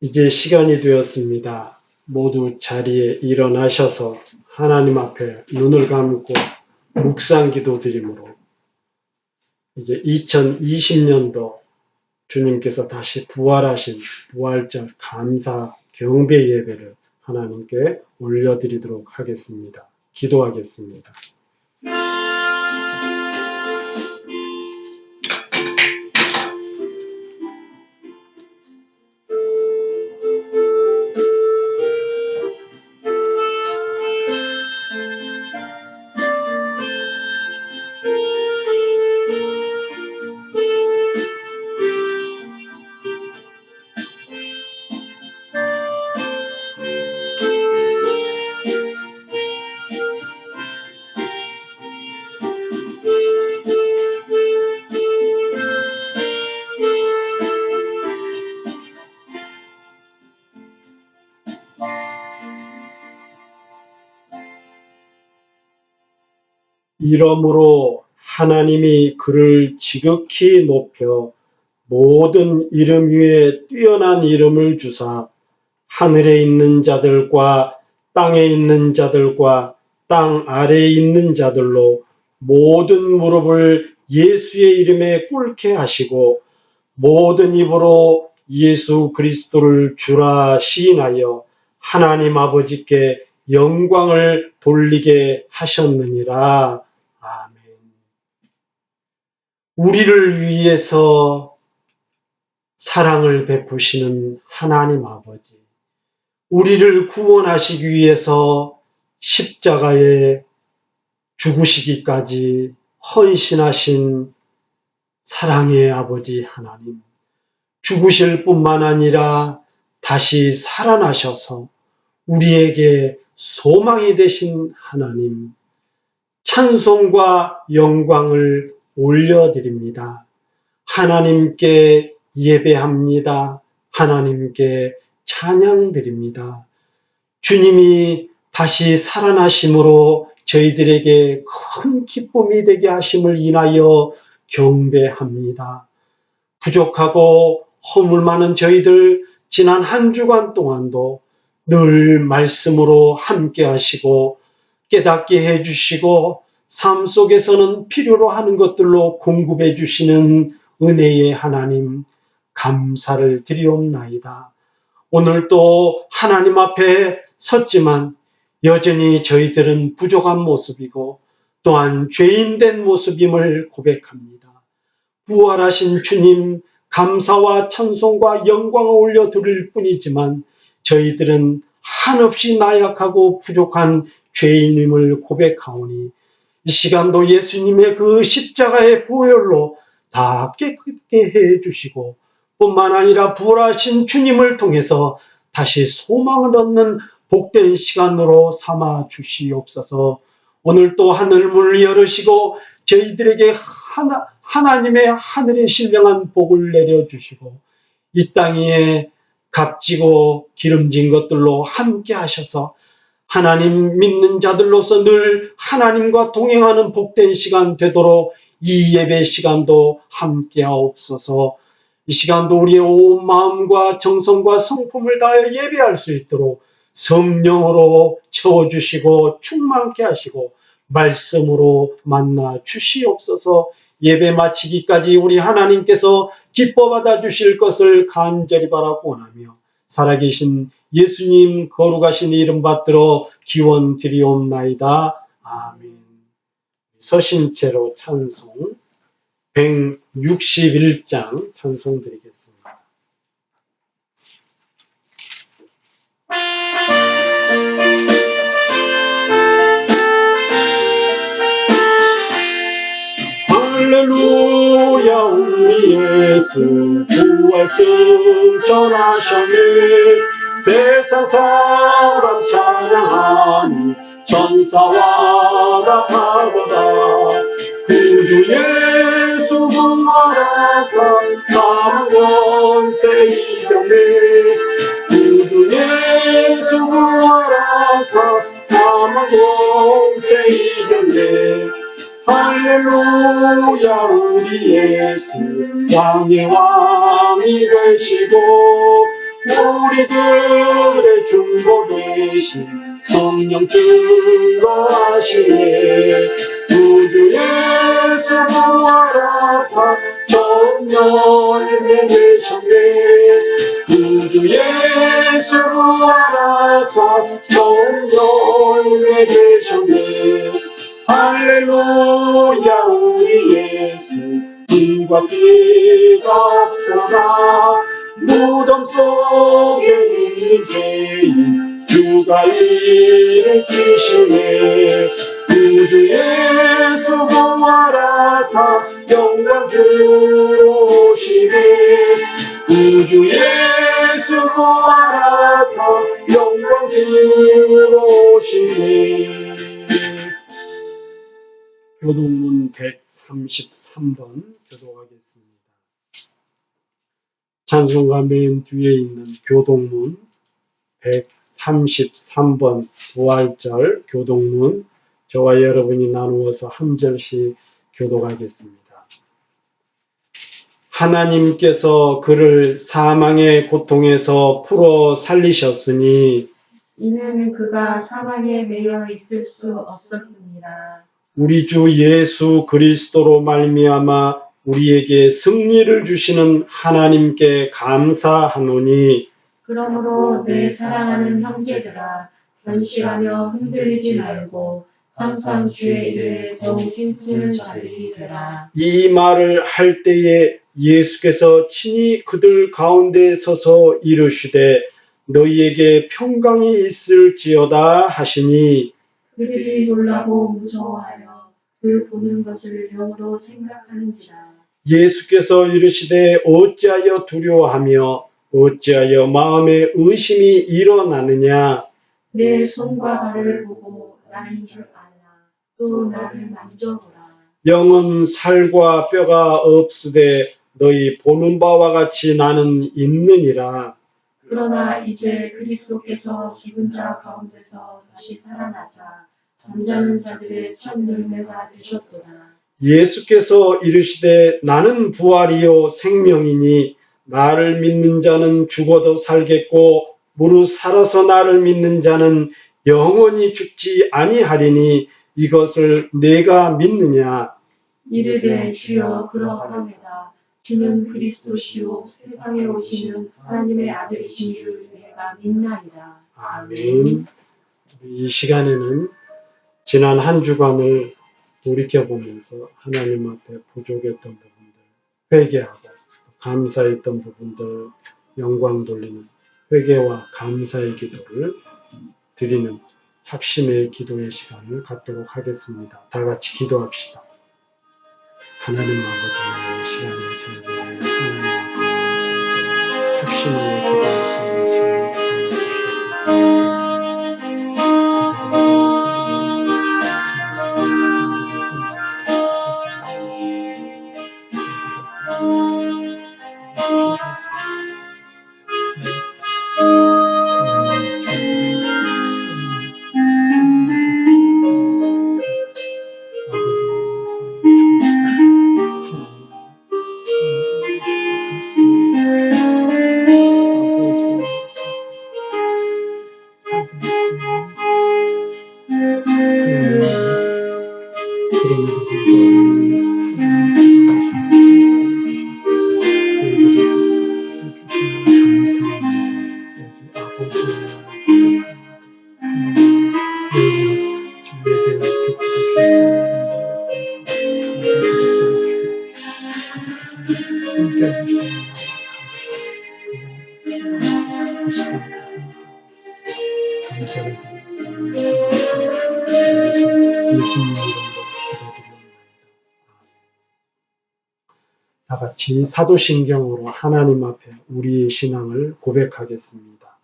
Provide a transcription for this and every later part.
이제 시간이 되었습니다. 모두 자리에 일어나셔서 하나님 앞에 눈을 감고 묵상 기도 드림으로 이제 2020년도 주님께서 다시 부활하신 부활절 감사 경배 예배를 하나님께 올려드리도록 하겠습니다. 기도하겠습니다. 이러므로 하나님이 그를 지극히 높여 모든 이름 위에 뛰어난 이름을 주사 하늘에 있는 자들과 땅에 있는 자들과 땅 아래에 있는 자들로 모든 무릎을 예수의 이름에 꿇게 하시고 모든 입으로 예수 그리스도를 주라 시인하여 하나님 아버지께 영광을 돌리게 하셨느니라. 아멘. 우리를 위해서 사랑을 베푸시는 하나님 아버지, 우리를 구원하시기 위해서 십자가에 죽으시기까지 헌신하신 사랑의 아버지 하나님, 죽으실 뿐만 아니라 다시 살아나셔서 우리에게 소망이 되신 하나님, 찬송과 영광을 올려드립니다. 하나님께 예배합니다. 하나님께 찬양드립니다. 주님이 다시 살아나심으로 저희들에게 큰 기쁨이 되게 하심을 인하여 경배합니다. 부족하고 허물 많은 저희들 지난 한 주간 동안도 늘 말씀으로 함께 하시고 깨닫게 해주시고 삶 속에서는 필요로 하는 것들로 공급해 주시는 은혜의 하나님, 감사를 드리옵나이다. 오늘 또 하나님 앞에 섰지만 여전히 저희들은 부족한 모습이고 또한 죄인된 모습임을 고백합니다. 부활하신 주님, 감사와 찬송과 영광을 올려드릴 뿐이지만 저희들은 한없이 나약하고 부족한 죄인임을 고백하오니 이 시간도 예수님의 그 십자가의 보혈로 다 깨끗게 해주시고 뿐만 아니라 부활하신 주님을 통해서 다시 소망을 얻는 복된 시간으로 삼아 주시옵소서. 오늘 또 하늘문을 열으시고 저희들에게 하나님의 하늘에 신령한 복을 내려주시고 이 땅 위에 값지고 기름진 것들로 함께 하셔서 하나님 믿는 자들로서 늘 하나님과 동행하는 복된 시간 되도록 이 예배 시간도 함께 하옵소서. 이 시간도 우리의 온 마음과 정성과 성품을 다하여 예배할 수 있도록 성령으로 채워주시고 충만케 하시고 말씀으로 만나 주시옵소서. 예배 마치기까지 우리 하나님께서 기뻐 받아 주실 것을 간절히 바라고 원하며 살아계신 예수님 거룩하신 이름 받들어 기원 드리옵나이다. 아멘. 서신체로 찬송 161장 찬송 드리겠습니다. 할렐루야 우리 예수 부활 승천하셨네. 세상 사람 찬양하니 천사와 같아보다. 구주 예수 부활하사 사망 권세 이겼네. 구주 예수 부활하사 사망 권세 이겼네. 할렐루야 우리 예수 왕의 왕이 되시고 우리들의 중보 되신 성령 증거하시네. 구주 예수 부활하사 정열매 되셨네. 구주 예수 부활하사 정열매 되셨네. 할렐루야 우리 예수 피가 피가 없구나. 무덤 속에 있는 죄인 주가 일으키시네. 구주 예수 부활하사 영광 주로 오시네. 구주 예수 부활하사 영광 주로 오시네. 교동문 133번 교독하겠습니다. 찬송가 맨 뒤에 있는 교동문 133번 부활절 교동문 저와 여러분이 나누어서 한 절씩 교독하겠습니다. 하나님께서 그를 사망의 고통에서 풀어 살리셨으니 이는 그가 사망에 매여 있을 수 없었습니다. 우리 주 예수 그리스도로 말미암아 우리에게 승리를 주시는 하나님께 감사하노니 그러므로 내 사랑하는 형제들아 견실하며 흔들리지 말고 항상 주의 일에 더욱 힘쓰는 자들이 되라. 이 말을 할 때에 예수께서 친히 그들 가운데 서서 이르시되 너희에게 평강이 있을지어다 하시니 그들이 놀라고 무서워하여 그 보는 것을 영으로 생각하는지라. 예수께서 이르시되 어찌하여 두려워하며 어찌하여 마음에 의심이 일어나느냐. 내 손과 발을 보고 나인 줄 알라. 또 나를 만져보라. 영은 살과 뼈가 없으되 너희 보는 바와 같이 나는 있느니라. 그러나 이제 그리스도께서 죽은 자 가운데서 다시 살아나사 잠자는 자들의 첫 열매가 되셨도다. 예수께서 이르시되 나는 부활이요 생명이니 나를 믿는 자는 죽어도 살겠고 무릇 살아서 나를 믿는 자는 영원히 죽지 아니하리니 이것을 내가 믿느냐. 이르되 주여 그러하옵나이다. 주는 그리스도시요 세상에 오시는 하나님의 아들이신 줄 내가 믿나이다. 아멘. 이 시간에는 지난 한 주간을 돌이켜보면서 하나님 앞에 부족했던 부분들, 회개하고 감사했던 부분들, 영광 돌리는 회개와 감사의 기도를 드리는 합심의 기도의 시간을 갖도록 하겠습니다. 다 같이 기도합시다. 하나님 아버지, 이 시간을 저희들이 하나님 앞에 합심의 기도의 시간을 감사를 드립니다. 예수님 이름으로 기도드립니다. 다 같이 사도신경으로 하나님 앞에 우리의 신앙을 고백하겠습니다.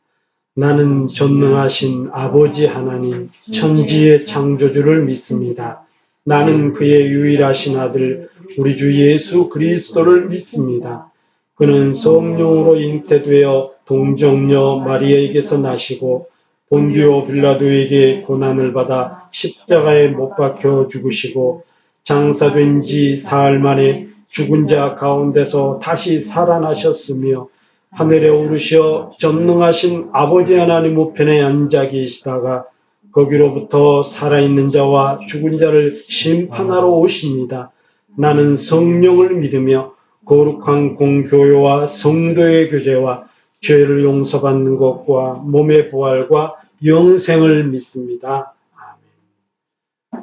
나는 전능하신 아버지 하나님 천지의 창조주를 믿습니다. 나는 그의 유일하신 아들 우리 주 예수 그리스도를 믿습니다. 그는 성령으로 잉태되어 동정녀 마리아에게서 나시고 본디오 빌라도에게 고난을 받아 십자가에 못 박혀 죽으시고 장사된 지 사흘 만에 죽은 자 가운데서 다시 살아나셨으며 하늘에 오르시어 전능하신 아버지 하나님 우편에 앉아 계시다가 거기로부터 살아있는 자와 죽은 자를 심판하러 오십니다. 나는 성령을 믿으며 거룩한 공교회와 성도의 교제와 죄를 용서받는 것과 몸의 부활과 영생을 믿습니다. 아멘.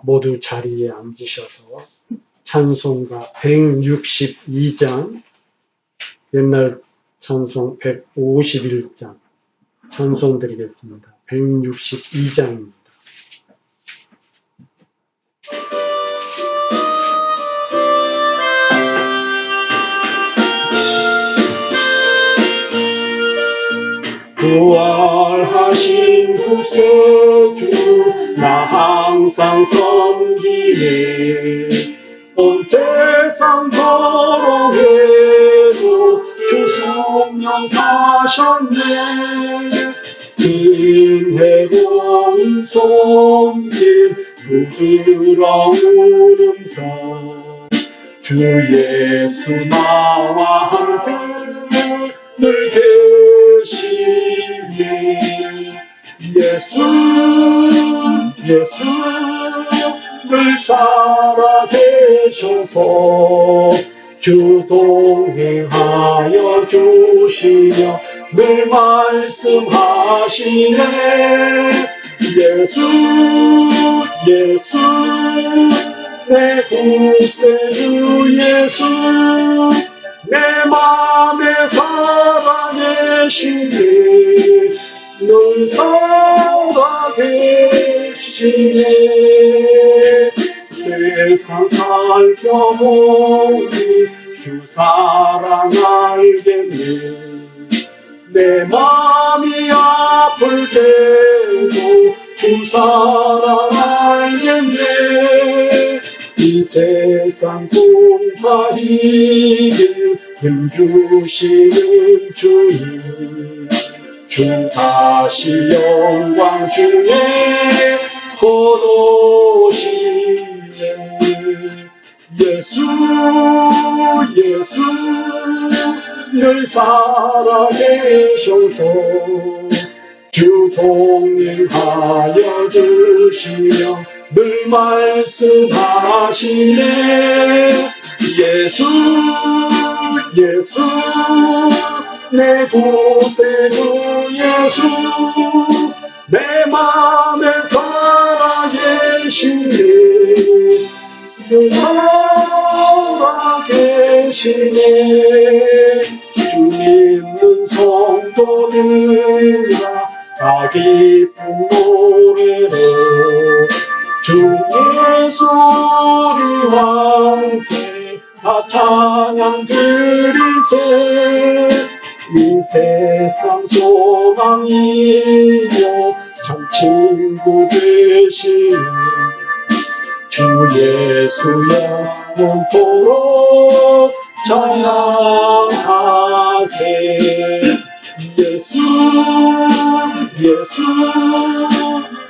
모두 자리에 앉으셔서 찬송가 162장, 옛날 찬송 151장 찬송 드리겠습니다. 162장입니다. 부활하신 구세주 나 항상 섬기네. 온 세상 더러해도 주 성령 사셨네. 은혜로운 손길 부드러운 음성 주 예수 나와 함께 늘 계시네. 예수 늘 살아계셔서 주 동행하여 주시며 늘 말씀하시네. 예수 내 구세주 예수 내 맘에 살아계시네. 늘 살아계시네. 세상 살펴보니 주 사랑 알겠네. 내 맘이 아플 때도 주 사랑 알겠네. 이 세상 공파이길 힘주시는 주님 주 다시 영광 중에 걸어오시네. 예수 늘 살아계셔서 주 동행하여 주시며 늘 말씀하시네. 예수 내 구세주 예수 내 맘에 살아계시네. 늘 살아계시네. 주 믿는 성도들아 다 기쁜 노래로 주 예수 우리와 함께 다 찬양 드리세. 이 세상 소망이요 참 친구 되시네. 주 예수 영원토록 찬양하세. 예수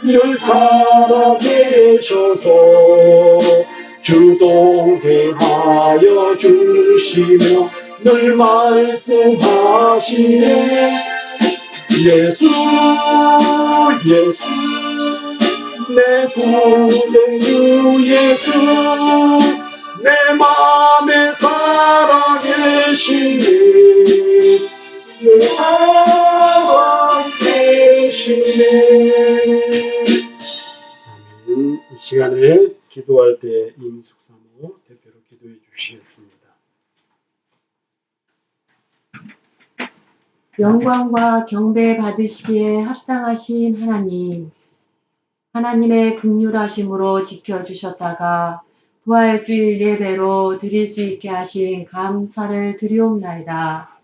늘 살아계셔서 주 동행하여 주시며 늘 말씀하시네. 예수 내 구세주 예수 내 맘에 살아계시네. 늘 살아계시네. 이 시간에 기도할 때 이민숙 사모 대표로 기도해 주시겠습니다. 영광과 경배 받으시기에 합당하신 하나님, 하나님의 긍휼하심으로 지켜주셨다가 부활주일 예배로 드릴 수 있게 하신 감사를 드리옵나이다.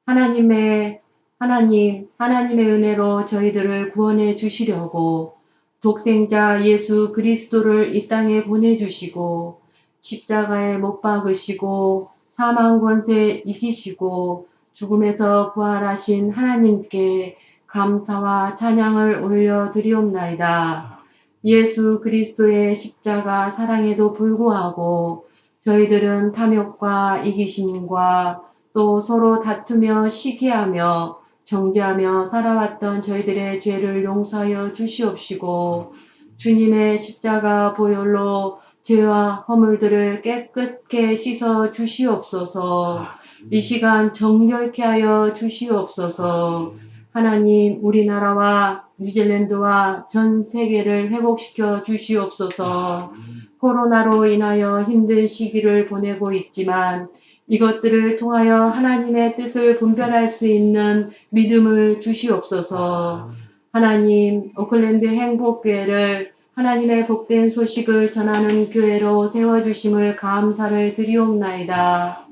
하나님의 은혜로 저희들을 구원해 주시려고 독생자 예수 그리스도를 이 땅에 보내주시고 십자가에 못 박으시고 사망 권세 이기시고 죽음에서 부활하신 하나님께 감사와 찬양을 올려드리옵나이다. 예수 그리스도의 십자가 사랑에도 불구하고 저희들은 탐욕과 이기심과 또 서로 다투며 시기하며 정죄하며 살아왔던 저희들의 죄를 용서하여 주시옵시고 주님의 십자가 보혈로 죄와 허물들을 깨끗게 씻어 주시옵소서. 이 시간 정결케 하여 주시옵소서. 하나님, 우리나라와 뉴질랜드와 전 세계를 회복시켜 주시옵소서. 코로나로 인하여 힘든 시기를 보내고 있지만 이것들을 통하여 하나님의 뜻을 분별할 수 있는 믿음을 주시옵소서. 하나님, 오클랜드 행복교회를 하나님의 복된 소식을 전하는 교회로 세워주심을 감사를 드리옵나이다.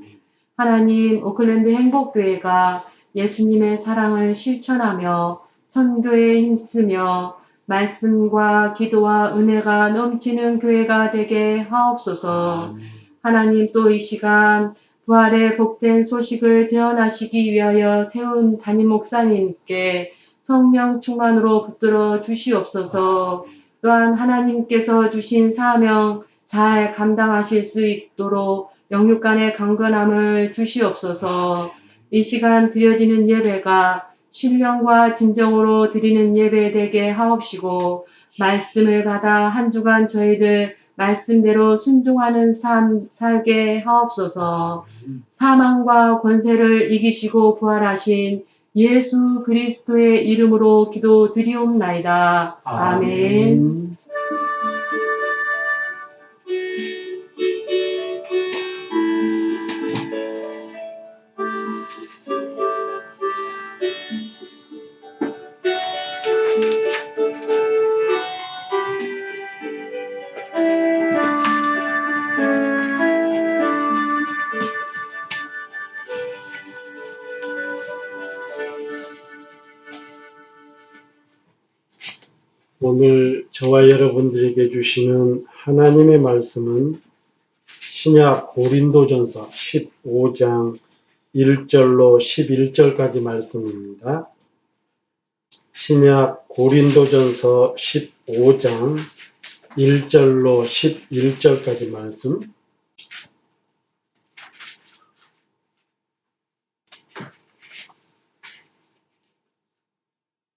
하나님, 오클랜드 행복교회가 예수님의 사랑을 실천하며 선교에 힘쓰며 말씀과 기도와 은혜가 넘치는 교회가 되게 하옵소서. 하나님, 또 이 시간 부활의 복된 소식을 대언하시기 위하여 세운 담임 목사님께 성령 충만으로 붙들어 주시옵소서. 또한 하나님께서 주신 사명 잘 감당하실 수 있도록 영육간의 강건함을 주시옵소서. 이 시간 드려지는 예배가 신령과 진정으로 드리는 예배 되게 하옵시고 말씀을 받아 한 주간 저희들 말씀대로 순종하는 삶 살게 하옵소서. 사망과 권세를 이기시고 부활하신 예수 그리스도의 이름으로 기도드리옵나이다. 아멘. 오늘 저와 여러분들에게 주시는 하나님의 말씀은 신약 고린도전서 15장 1절로 11절까지 말씀입니다. 신약 고린도전서 15장 1절로 11절까지 말씀.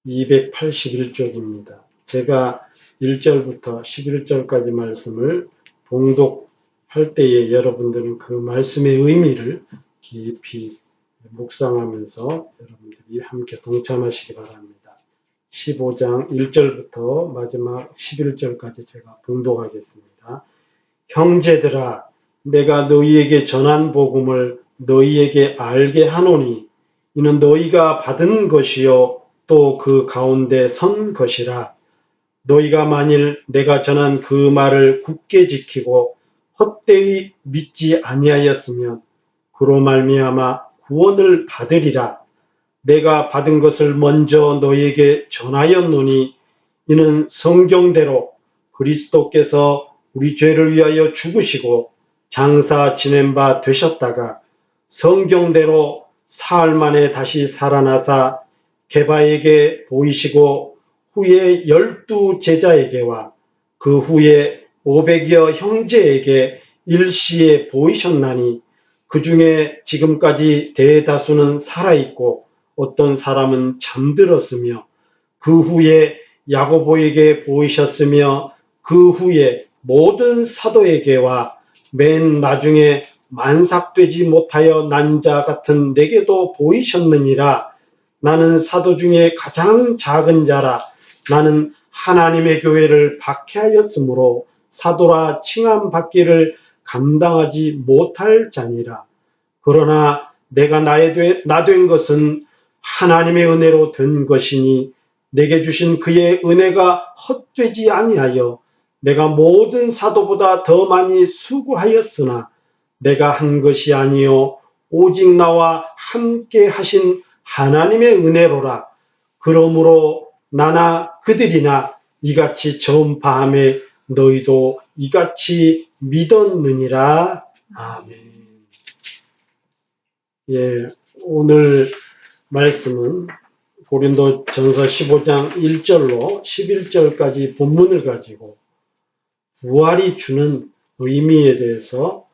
(281쪽입니다) 제가 1절부터 11절까지 말씀을 봉독할 때에 여러분들은 그 말씀의 의미를 깊이 묵상하면서 여러분들이 함께 동참하시기 바랍니다. 15장 1절부터 마지막 11절까지 제가 봉독하겠습니다. 형제들아, 내가 너희에게 전한 복음을 너희에게 알게 하노니 이는 너희가 받은 것이요 또 그 가운데 선 것이라. 너희가 만일 내가 전한 그 말을 굳게 지키고 헛되이 믿지 아니하였으면 그로 말미암아 구원을 받으리라. 내가 받은 것을 먼저 너희에게 전하였노니 이는 성경대로 그리스도께서 우리 죄를 위하여 죽으시고 장사 지낸 바 되셨다가 성경대로 사흘 만에 다시 살아나사 게바에게 보이시고 후에 12 제자에게와 그 후에 500여 형제에게 일시에 보이셨나니 그 중에 지금까지 대다수는 살아있고 어떤 사람은 잠들었으며 그 후에 야고보에게 보이셨으며 그 후에 모든 사도에게와 맨 나중에 만삭되지 못하여 난 자 같은 내게도 보이셨느니라. 나는 사도 중에 가장 작은 자라. 나는 하나님의 교회를 박해하였으므로 사도라 칭함받기를 감당하지 못할 자니라. 그러나 내가 나 된 것은 하나님의 은혜로 된 것이니 내게 주신 그의 은혜가 헛되지 아니하여 내가 모든 사도보다 더 많이 수고하였으나 내가 한 것이 아니요 오직 나와 함께 하신 하나님의 은혜로라. 그러므로 나나 그들이나 이같이 전파함에 너희도 이같이 믿었느니라. 아멘. 예, 오늘 말씀은 고린도전서 15장 1절로 11절까지 본문을 가지고 부활이 주는 의미에 대해서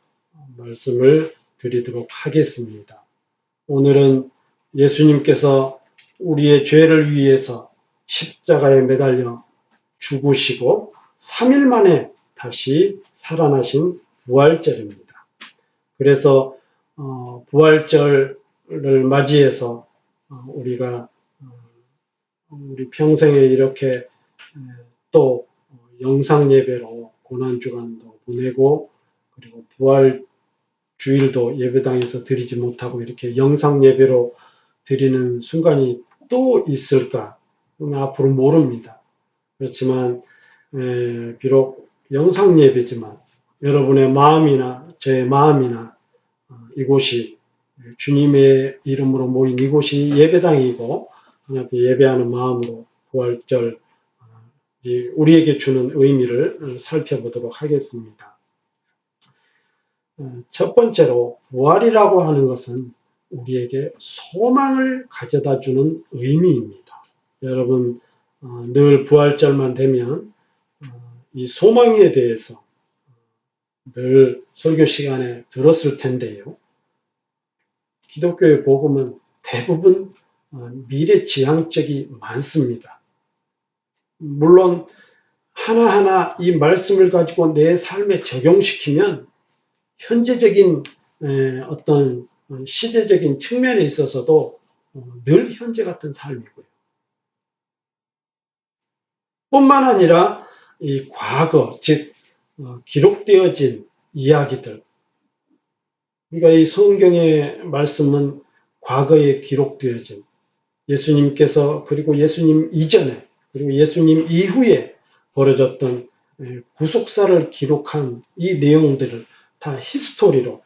말씀을 드리도록 하겠습니다. 오늘은 예수님께서 우리의 죄를 위해서 십자가에 매달려 죽으시고 3일 만에 다시 살아나신 부활절입니다. 그래서 부활절을 맞이해서 우리가 우리 평생에 이렇게 또 영상 예배로 고난주간도 보내고 그리고 부활 주일도 예배당에서 드리지 못하고 이렇게 영상 예배로 드리는 순간이 또 있을까? 앞으로 모릅니다. 그렇지만 비록 영상 예배지만 여러분의 마음이나 제 마음이나 이곳이 주님의 이름으로 모인 이곳이 예배당이고 하나님께 예배하는 마음으로 부활절 우리에게 주는 의미를 살펴보도록 하겠습니다. 첫 번째로 부활이라고 하는 것은 우리에게 소망을 가져다 주는 의미입니다. 여러분 늘 부활절만 되면 이 소망에 대해서 늘 설교 시간에 들었을 텐데요. 기독교의 복음은 대부분 미래지향적이 많습니다. 물론 하나하나 이 말씀을 가지고 내 삶에 적용시키면 현재적인 어떤 시대적인 측면에 있어서도 늘 현재 같은 삶이고요. 뿐만 아니라 이 과거, 즉 기록되어진 이야기들, 그러니까 이 성경의 말씀은 과거에 기록되어진 예수님께서 그리고 예수님 이전에 그리고 예수님 이후에 벌어졌던 구속사를 기록한 이 내용들을 다 히스토리로,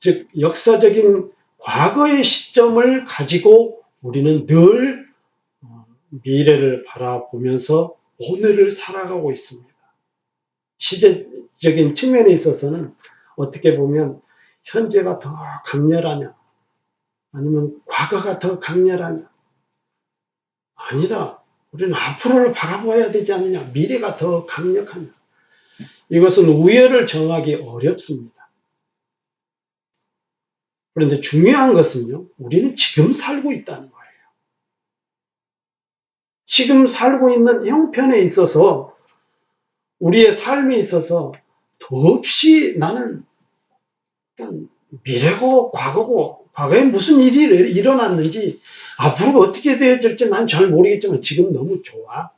즉 역사적인 과거의 시점을 가지고 우리는 늘 미래를 바라보면서 오늘을 살아가고 있습니다. 시제적인 측면에 있어서는 어떻게 보면 현재가 더 강렬하냐 아니면 과거가 더 강렬하냐, 아니다. 우리는 앞으로를 바라봐야 되지 않느냐, 미래가 더 강력하냐. 이것은 우열을 정하기 어렵습니다. 그런데 중요한 것은요, 우리는 지금 살고 있다는 거예요. 지금 살고 있는 형편에 있어서 우리의 삶에 있어서 더없이 나는 미래고 과거고 과거에 무슨 일이 일어났는지 앞으로 어떻게 되어질지 난 잘 모르겠지만 지금 너무 좋아.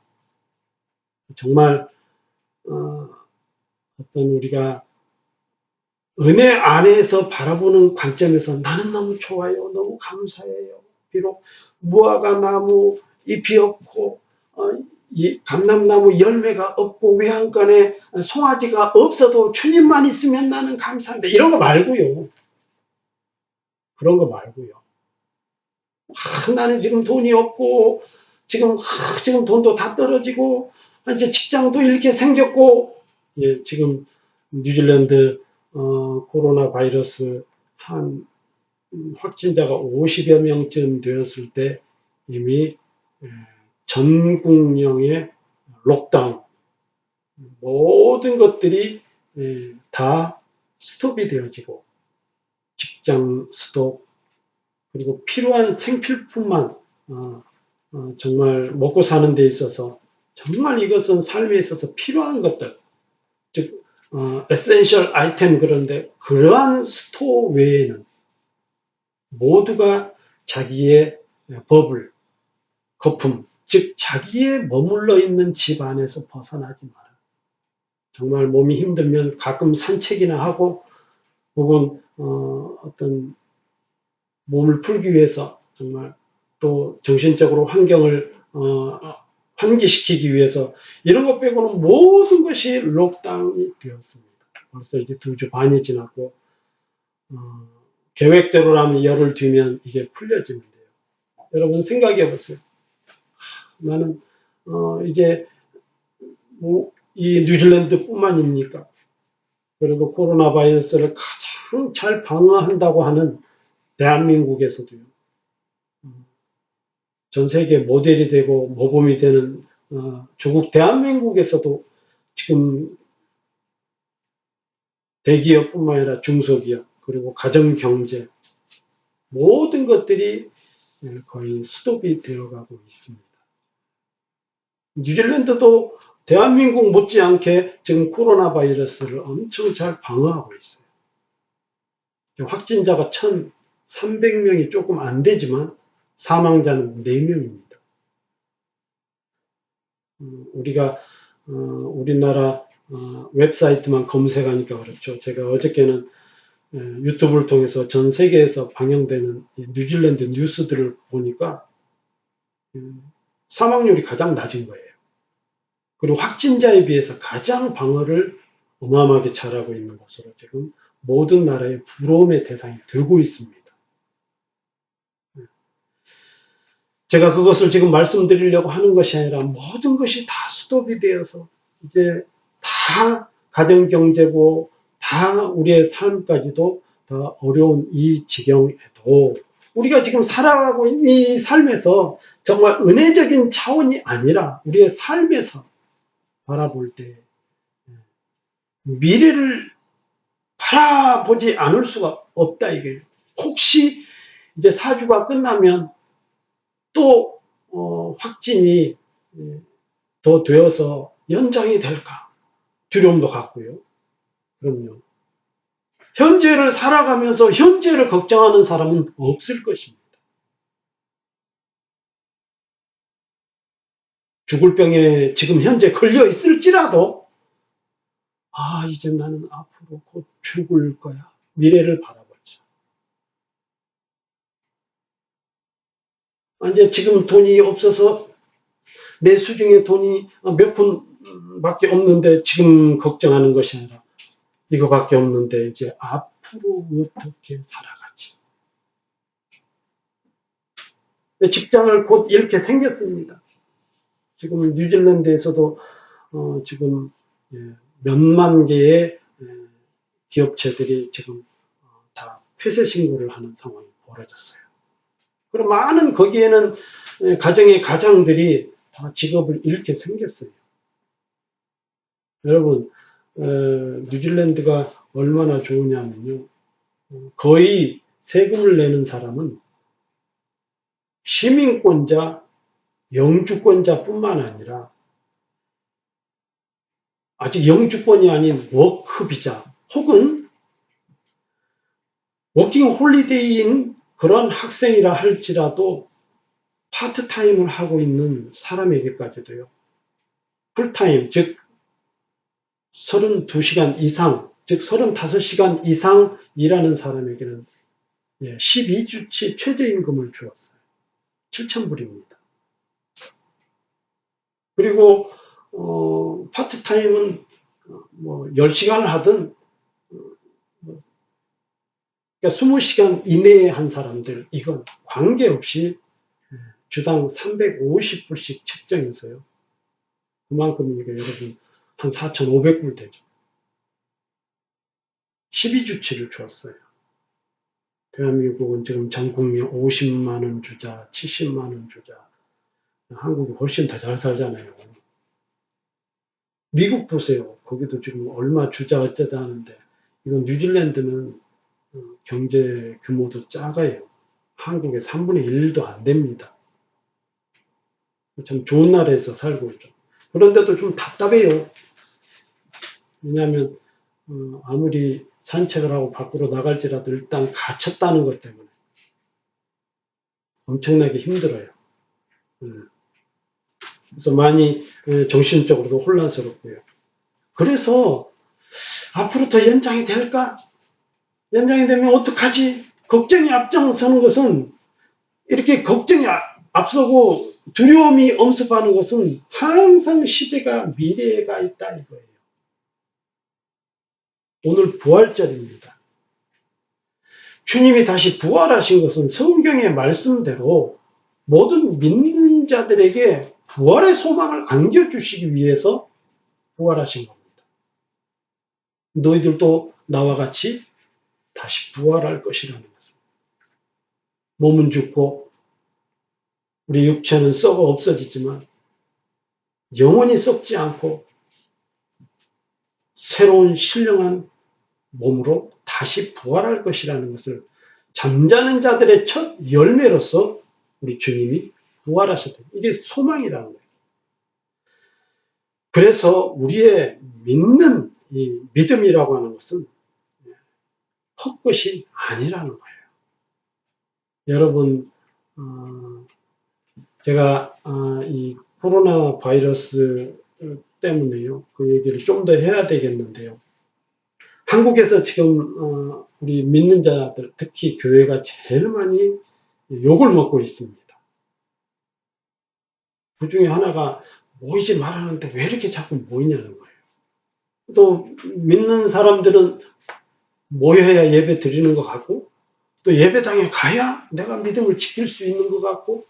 정말 어떤 우리가 은혜 안에서 바라보는 관점에서 나는 너무 좋아요. 너무 감사해요. 비록 무화과 나무 잎이 없고 이 감람나무 열매가 없고 외양간에 송아지가 없어도 주님만 있으면 나는 감사합니다. 이런 거 말고요. 그런 거 말고요. 나는 지금 돈이 없고 지금 돈도 다 떨어지고 이제 직장도 이렇게 생겼고, 예, 지금 뉴질랜드 코로나 바이러스 한 확진자가 50여 명쯤 되었을 때 이미 전국령의 록다운, 모든 것들이 다 스톱이 되어지고 직장 스톱, 그리고 필요한 생필품만 정말 먹고 사는 데 있어서 정말 이것은 삶에 있어서 필요한 것들, 즉 에센셜 아이템, 그런데 그러한 스토어 외에는 모두가 자기의 버블, 거품, 즉 자기의 머물러 있는 집 안에서 벗어나지 마라. 정말 몸이 힘들면 가끔 산책이나 하고 혹은 어떤 몸을 풀기 위해서 정말 또 정신적으로 환경을 환기시키기 위해서 이런 것 빼고는 모든 것이 록다운이 되었습니다. 벌써 이제 2주 반이 지났고 계획대로라면 열흘 뒤면 이게 풀려지는데요. 여러분 생각해 보세요. 나는 이제 이 뉴질랜드뿐만입니까? 그리고 코로나 바이러스를 가장 잘 방어한다고 하는 대한민국에서도요. 전 세계 모델이 되고 모범이 되는 조국 대한민국에서도 지금 대기업뿐만 아니라 중소기업 그리고 가정경제 모든 것들이 거의 스톱이 되어가고 있습니다. 뉴질랜드도 대한민국 못지않게 지금 코로나 바이러스를 엄청 잘 방어하고 있어요. 확진자가 1,300명이 조금 안 되지만 사망자는 4명입니다. 우리가 우리나라 웹사이트만 검색하니까 그렇죠. 제가 어저께는 유튜브를 통해서 전 세계에서 방영되는 뉴질랜드 뉴스들을 보니까 사망률이 가장 낮은 거예요. 그리고 확진자에 비해서 가장 방어를 어마어마하게 잘하고 있는 것으로 지금 모든 나라의 부러움의 대상이 되고 있습니다. 제가 그것을 지금 말씀드리려고 하는 것이 아니라 모든 것이 다 스톱이 되어서 이제 다 가정경제고 다 우리의 삶까지도 다 어려운 이 지경에도 우리가 지금 살아가고 있는 이 삶에서 정말 은혜적인 차원이 아니라 우리의 삶에서 바라볼 때 미래를 바라보지 않을 수가 없다 이거예요. 혹시 이제 4주가 끝나면 또 확진이 더 되어서 연장이 될까 두려움도 갖고요. 그럼요. 현재를 살아가면서 현재를 걱정하는 사람은 없을 것입니다. 죽을 병에 지금 현재 걸려 있을지라도 이제 나는 앞으로 곧 죽을 거야. 미래를 바라보자. 이제 지금 돈이 없어서 내 수중에 돈이 몇 푼밖에 없는데 지금 걱정하는 것이 아니라 이거밖에 없는데 이제 앞으로 어떻게 살아가지. 직장을 곧 잃게 생겼습니다. 지금 뉴질랜드에서도 지금 몇만 개의 기업체들이 지금 다 폐쇄 신고를 하는 상황이 벌어졌어요. 그리고 많은 거기에는 가정의 가장들이 다 직업을 잃게 생겼어요. 여러분 뉴질랜드가 얼마나 좋으냐면요. 거의 세금을 내는 사람은 시민권자, 영주권자뿐만 아니라 아직 영주권이 아닌 워크비자 혹은 워킹 홀리데이인 그런 학생이라 할지라도 파트타임을 하고 있는 사람에게까지도요. 풀타임, 즉 32시간 이상, 즉 35시간 이상 일하는 사람에게는 12주치 최저임금을 주었어요. 7,000불입니다. 그리고 파트타임은 뭐 10시간을 하든 그러니까 20시간 이내에 한 사람들 이건 관계없이 주당 350불씩 책정해서요. 그만큼이니까 여러분 한 4,500불 되죠. 12주치를 주었어요. 대한민국은 지금 전 국민 50만 원 주자, 70만 원 주자. 한국이 훨씬 더 잘 살잖아요. 미국 보세요. 거기도 지금 얼마 주자 어쩌자 하는데 이건 뉴질랜드는 경제 규모도 작아요. 한국의 3분의 1도 안 됩니다. 참 좋은 나라에서 살고 있죠. 그런데도 좀 답답해요. 왜냐하면 아무리 산책을 하고 밖으로 나갈지라도 일단 갇혔다는 것 때문에 엄청나게 힘들어요. 그래서 많이 정신적으로도 혼란스럽고요. 그래서 앞으로 더 연장이 될까? 연장이 되면 어떡하지? 걱정이 앞장서는 것은 이렇게 걱정이 앞서고 두려움이 엄습하는 것은 항상 시대가 미래가 있다 이거예요. 오늘 부활절입니다. 주님이 다시 부활하신 것은 성경의 말씀대로 모든 믿는 자들에게 부활의 소망을 안겨주시기 위해서 부활하신 겁니다. 너희들도 나와 같이 다시 부활할 것이라는 것입니다. 몸은 죽고 우리 육체는 썩어 없어지지만 영원히 썩지 않고 새로운 신령한 몸으로 다시 부활할 것이라는 것을 잠자는 자들의 첫 열매로서 우리 주님이 부활하셨다. 이게 소망이라는 거예요. 그래서 우리의 믿는 이 믿음이라고 하는 것은 헛것이 아니라는 거예요. 여러분, 제가 이 코로나 바이러스 때문에요. 그 얘기를 좀 더 해야 되겠는데요. 한국에서 지금 우리 믿는 자들, 특히 교회가 제일 많이 욕을 먹고 있습니다. 그 중에 하나가 모이지 말라는데 왜 이렇게 자꾸 모이냐는 거예요. 또 믿는 사람들은 모여야 예배 드리는 것 같고, 또 예배당에 가야 내가 믿음을 지킬 수 있는 것 같고,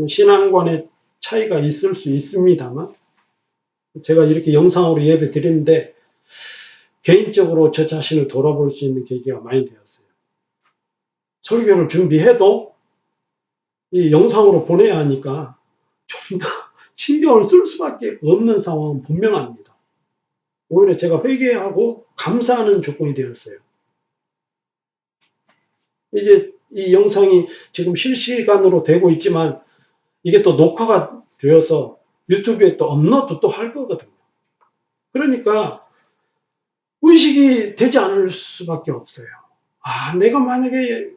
신앙관의 차이가 있을 수 있습니다만, 제가 이렇게 영상으로 예배 드리는데 개인적으로 저 자신을 돌아볼 수 있는 계기가 많이 되었어요. 설교를 준비해도 이 영상으로 보내야 하니까 좀 더 신경을 쓸 수밖에 없는 상황은 분명합니다. 오히려 제가 회개하고 감사하는 조건이 되었어요. 이제 이 영상이 지금 실시간으로 되고 있지만 이게 또 녹화가 되어서 유튜브에 또 업로드 또 할 거거든요. 그러니까 의식이 되지 않을 수밖에 없어요. 내가 만약에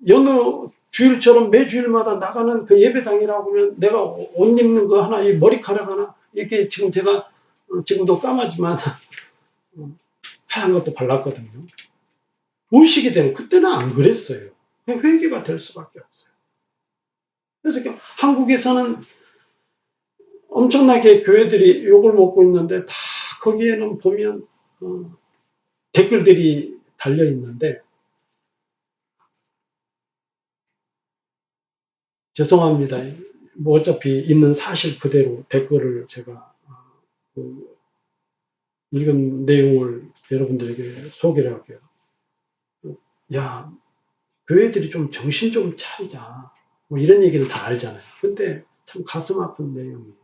여느 주일처럼 매주일마다 나가는 그 예배당이라고 하면 내가 옷 입는 거 하나, 이 머리카락 하나, 이렇게 지금 제가 지금도 까마지만 하얀 것도 발랐거든요. 의식이 되는, 그때는 안 그랬어요. 그냥 회개가 될 수밖에 없어요. 그래서 한국에서는 엄청나게 교회들이 욕을 먹고 있는데 다 거기에는 보면 댓글들이 달려 있는데, 죄송합니다. 뭐 어차피 있는 사실 그대로 댓글을 제가 읽은 내용을 여러분들에게 소개를 할게요. 야, 교회들이 좀 정신 좀 차리자. 뭐 이런 얘기는 다 알잖아요. 근데 참 가슴 아픈 내용이에요.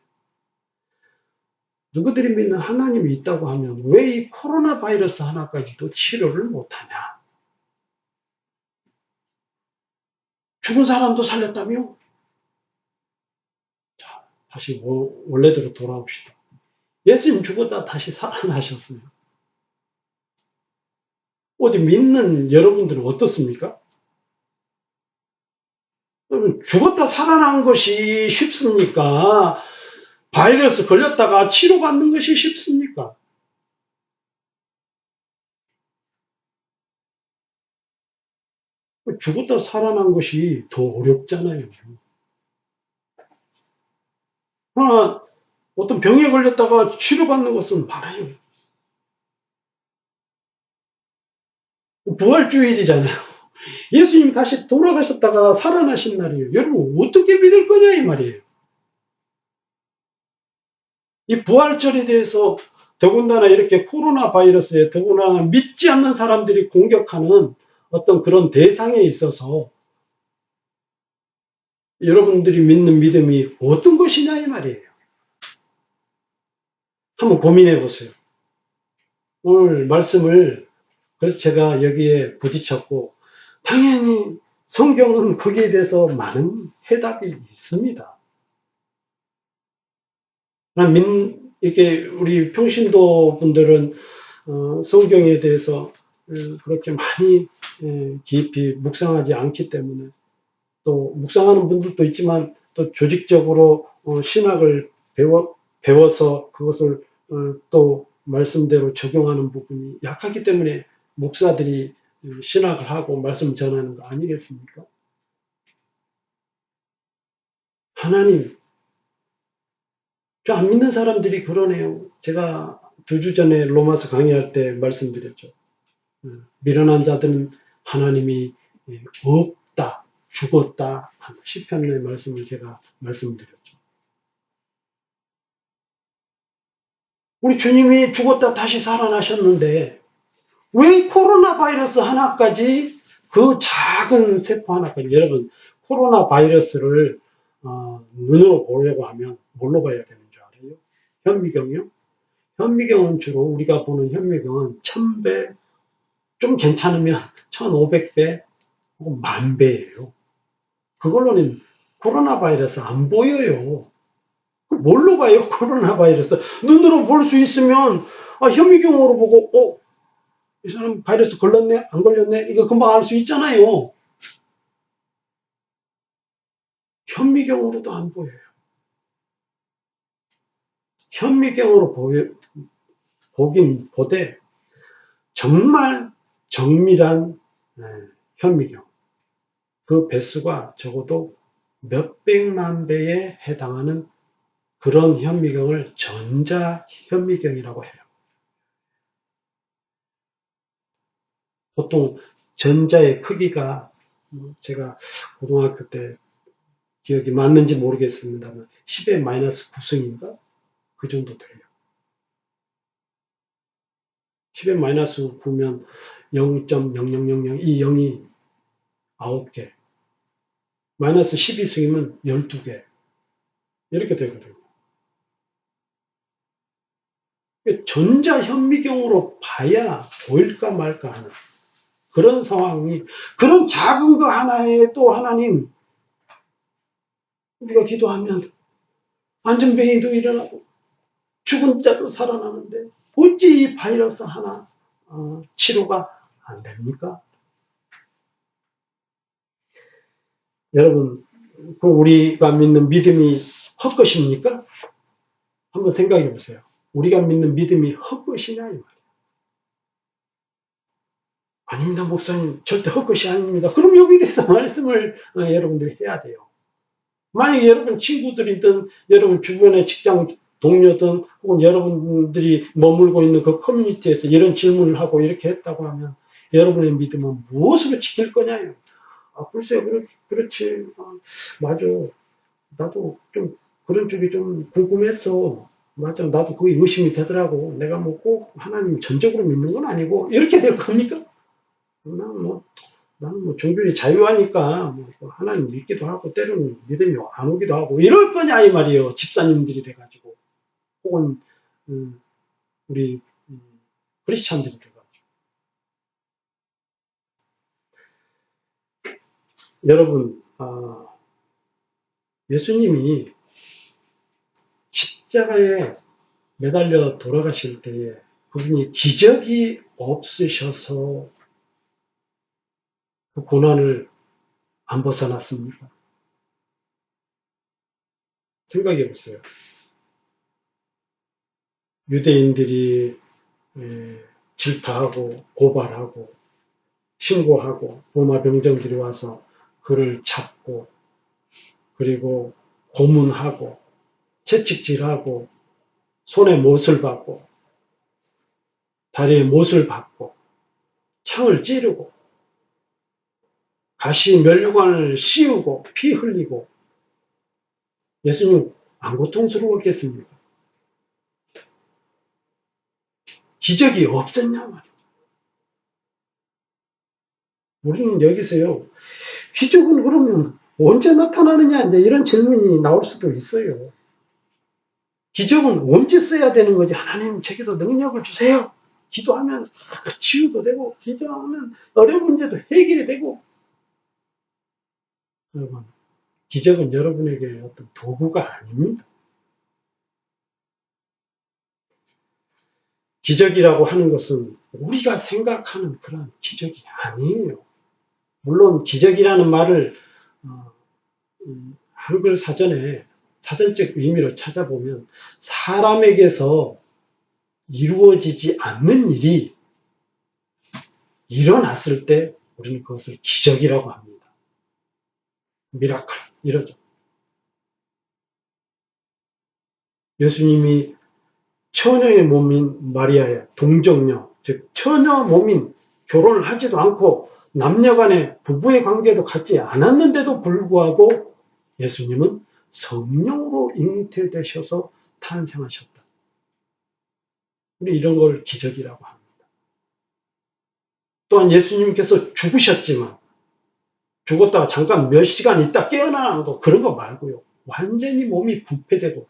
누구들이 믿는 하나님이 있다고 하면 왜 이 코로나 바이러스 하나까지도 치료를 못하냐? 죽은 사람도 살렸다며? 자, 다시 원래대로 돌아옵시다. 예수님 죽었다 다시 살아나셨어요. 어디 믿는 여러분들은 어떻습니까? 죽었다 살아난 것이 쉽습니까? 바이러스 걸렸다가 치료받는 것이 쉽습니까? 죽었다 살아난 것이 더 어렵잖아요. 그러나 어떤 병에 걸렸다가 치료받는 것은 많아요. 부활주일이잖아요. 예수님 다시 돌아가셨다가 살아나신 날이에요. 여러분 어떻게 믿을 거냐 이 말이에요. 이 부활절에 대해서 더군다나 이렇게 코로나 바이러스에 더군다나 믿지 않는 사람들이 공격하는 어떤 그런 대상에 있어서 여러분들이 믿는 믿음이 어떤 것이냐 이 말이에요. 한번 고민해 보세요. 오늘 말씀을 그래서 제가 여기에 부딪혔고, 당연히 성경은 거기에 대해서 많은 해답이 있습니다. 이렇게 우리 평신도 분들은 성경에 대해서 그렇게 많이 깊이 묵상하지 않기 때문에, 또 묵상하는 분들도 있지만 또 조직적으로 신학을 배워서 그것을 또 말씀대로 적용하는 부분이 약하기 때문에 목사들이 신학을 하고 말씀 전하는 거 아니겠습니까? 하나님, 저 안 믿는 사람들이 그러네요. 제가 2주 전에 로마서 강의할 때 말씀드렸죠. 미련한 자들은 하나님이 없다, 죽었다 하는 시편의 말씀을 제가 말씀드렸죠. 우리 주님이 죽었다 다시 살아나셨는데 왜 코로나 바이러스 하나까지, 그 작은 세포 하나까지, 여러분 코로나 바이러스를 눈으로 보려고 하면 뭘로 봐야 되는 줄 알아요? 현미경이요? 현미경은 주로 우리가 보는 현미경은 1000배, 좀 괜찮으면 1500배, 혹은 만 배예요. 그걸로는 코로나 바이러스 안 보여요. 뭘로 봐요? 코로나 바이러스. 눈으로 볼 수 있으면 현미경으로 보고 이 사람 바이러스 걸렸네? 안 걸렸네? 이거 금방 알 수 있잖아요. 현미경으로도 안 보여요. 현미경으로 보긴 보되 정말 정밀한 현미경. 그 배수가 적어도 몇백만 배에 해당하는 그런 현미경을 전자현미경이라고 해요. 보통 전자의 크기가 제가 고등학교 때 기억이 맞는지 모르겠습니다만 10의 마이너스 9승인가? 그 정도 돼요. 10의 마이너스 9면 0.0000 이 0이 9개, 마이너스 12승이면 12개 이렇게 되거든요. 전자현미경으로 봐야 보일까 말까 하는 그런 상황이, 그런 작은 거 하나에 또 하나님, 우리가 기도하면 안전병이도 일어나고 죽은 자도 살아나는데 어찌 이 바이러스 하나 치료가 안 됩니까? 여러분, 우리가 믿는 믿음이 헛것입니까? 한번 생각해 보세요. 우리가 믿는 믿음이 헛것이냐 이 말이에요. 아닙니다, 목사님. 절대 헛것이 아닙니다. 그럼 여기에 대해서 말씀을 여러분들이 해야 돼요. 만약에 여러분 친구들이든 여러분 주변의 직장 동료든 혹은 여러분들이 머물고 있는 그 커뮤니티에서 이런 질문을 하고 이렇게 했다고 하면 여러분의 믿음은 무엇으로 지킬 거냐요? 글쎄, 그렇지. 맞아. 나도 좀 그런 쪽이 좀 궁금했어. 맞아. 나도 그게 의심이 되더라고. 내가 뭐 꼭 하나님 전적으로 믿는 건 아니고 이렇게 될 겁니까? 나는 뭐 종교의 자유하니까 뭐 하나님 믿기도 하고 때로는 믿음이 안 오기도 하고 이럴 거냐 이 말이에요. 집사님들이 돼가지고 혹은 우리 크리스찬들이 돼가지고. 여러분, 예수님이 십자가에 매달려 돌아가실 때에 그분이 기적이 없으셔서 그 고난을 안 벗어났습니까? 생각해 보세요. 유대인들이 질타하고 고발하고 신고하고 로마 병정들이 와서 그를 잡고 그리고 고문하고 채찍질하고 손에 못을 박고 다리에 못을 박고 창을 찌르고 가시 면류관을 씌우고 피 흘리고 예수님 안 고통스러웠겠습니까? 기적이 없었냐 말이에요. 우리는 여기서요, 기적은 그러면 언제 나타나느냐 이제 이런 질문이 나올 수도 있어요. 기적은 언제 써야 되는 거지? 하나님 제게도 능력을 주세요. 기도하면 치유도 되고 기도하면 어려운 문제도 해결이 되고. 여러분, 기적은 여러분에게 어떤 도구가 아닙니다. 기적이라고 하는 것은 우리가 생각하는 그런 기적이 아니에요. 물론 기적이라는 말을 한글 사전에 사전적 의미로 찾아보면 사람에게서 이루어지지 않는 일이 일어났을 때 우리는 그것을 기적이라고 합니다. 미라클 이러죠. 예수님이 처녀의 몸인 마리아의 동정녀, 즉 처녀 몸인, 결혼을 하지도 않고 남녀간의 부부의 관계도 갖지 않았는데도 불구하고 예수님은 성령으로 잉태되셔서 탄생하셨다. 우리 이런 걸 기적이라고 합니다. 또한 예수님께서 죽으셨지만 죽었다가 잠깐 몇 시간 있다 깨어나는 거, 그런 거 말고요. 완전히 몸이 부패되고,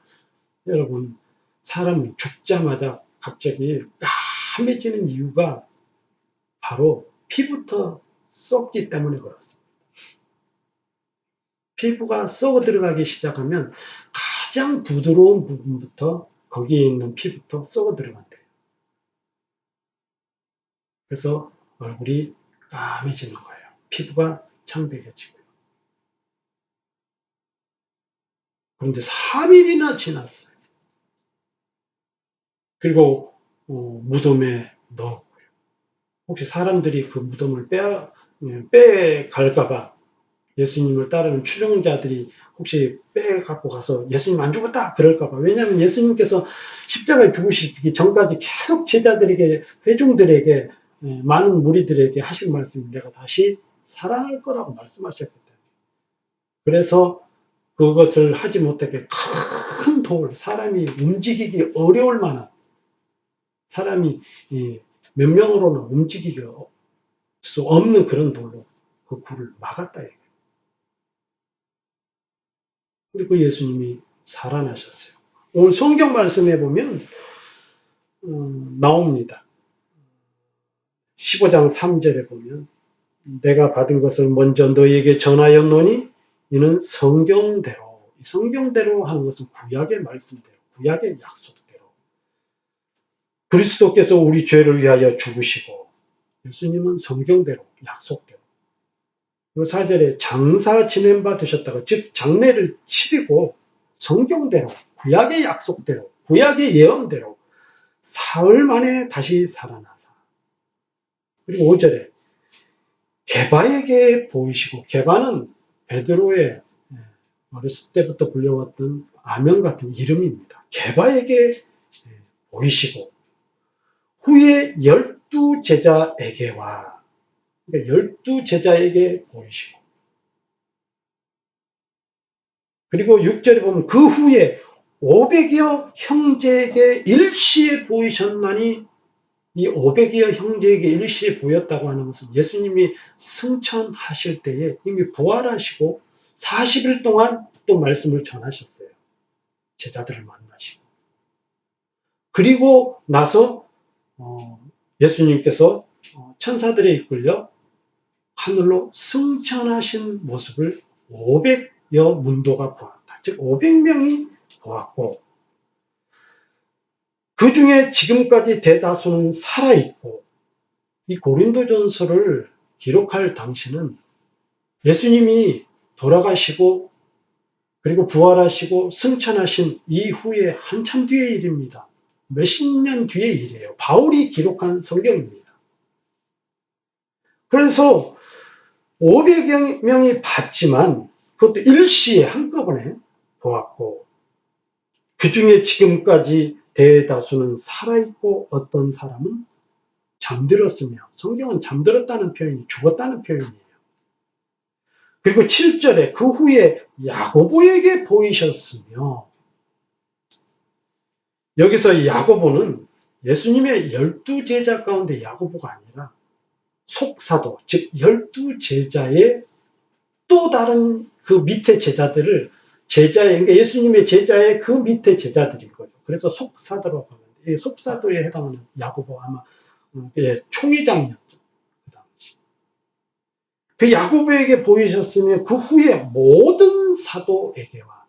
여러분, 사람은 죽자마자 갑자기 까매지는 이유가 바로 피부터 썩기 때문에 그렇습니다. 피부가 썩어 들어가기 시작하면 가장 부드러운 부분부터 거기에 있는 피부부터 썩어 들어간대요. 그래서 얼굴이 까매지는 거예요. 피부가 창백해지고요. 그런데 3일이나 지났어요. 그리고 무덤에 넣었고요. 혹시 사람들이 그 무덤을 빼갈까봐 예수님을 따르는 추종자들이 혹시 빼갖고 가서 예수님 안 죽었다 그럴까봐. 왜냐하면 예수님께서 십자가에 죽으시기 전까지 계속 제자들에게, 회중들에게, 많은 무리들에게 하신 말씀이 내가 다시 살아날 거라고 말씀하셨기 때문에. 그래서 그것을 하지 못하게 큰 돌, 사람이 움직이기 어려울 만한, 사람이 몇 명으로는 움직이기 수 없는 그런 돌로 그 굴을 막았다. 근데 그 예수님이 살아나셨어요. 오늘 성경 말씀에 보면 나옵니다. 15장 3절에 보면 내가 받은 것을 먼저 너희에게 전하였노니 이는 성경대로, 성경대로 하는 것은 구약의 말씀대로, 구약의 약속대로 그리스도께서 우리 죄를 위하여 죽으시고, 예수님은 성경대로, 약속대로. 그 4절에 장사 지낸 바 되셨다가, 즉 장례를 치르고 성경대로, 구약의 약속대로, 구약의 예언대로 사흘 만에 다시 살아나사. 그리고 5절에 게바에게 보이시고, 게바는 베드로의 어렸을 때부터 불려왔던 아명 같은 이름입니다. 게바에게 보이시고 후에 12제자에게와, 그러니까 12제자에게 보이시고, 그리고 6절에 보면 그 후에 500여 형제에게 일시에 보이셨나니, 이 500여 형제에게 일시에 보였다고 하는 것은 예수님이 승천하실 때에 이미 부활하시고 40일 동안 또 말씀을 전하셨어요. 제자들을 만나시고. 그리고 나서 예수님께서 천사들에 이끌려 하늘로 승천하신 모습을 500여 문도가 보았다. 즉 500명이 보았고, 그 중에 지금까지 대다수는 살아있고, 이 고린도전서를 기록할 당시는 예수님이 돌아가시고 그리고 부활하시고 승천하신 이후에 한참 뒤의 일입니다. 몇십 년 뒤의 일이에요. 바울이 기록한 성경입니다. 그래서 500여 명이 봤지만 그것도 일시에 한꺼번에 보았고, 그 중에 지금까지 대다수는 살아있고 어떤 사람은 잠들었으며, 성경은 잠들었다는 표현이 죽었다는 표현이에요. 그리고 7절에 그 후에 야고보에게 보이셨으며, 여기서 야고보는 예수님의 12제자 가운데 야고보가 아니라 속사도, 즉 12제자의 또 다른 그 밑에 제자들을, 그러니까 예수님의 제자의 그 밑에 제자들인 거죠. 그래서 속사도라고 하는데, 속사도에 해당하는 야고보 아마 총회장이었죠. 그 당시. 그 야고보에게 보이셨으며 그 후에 모든 사도에게와,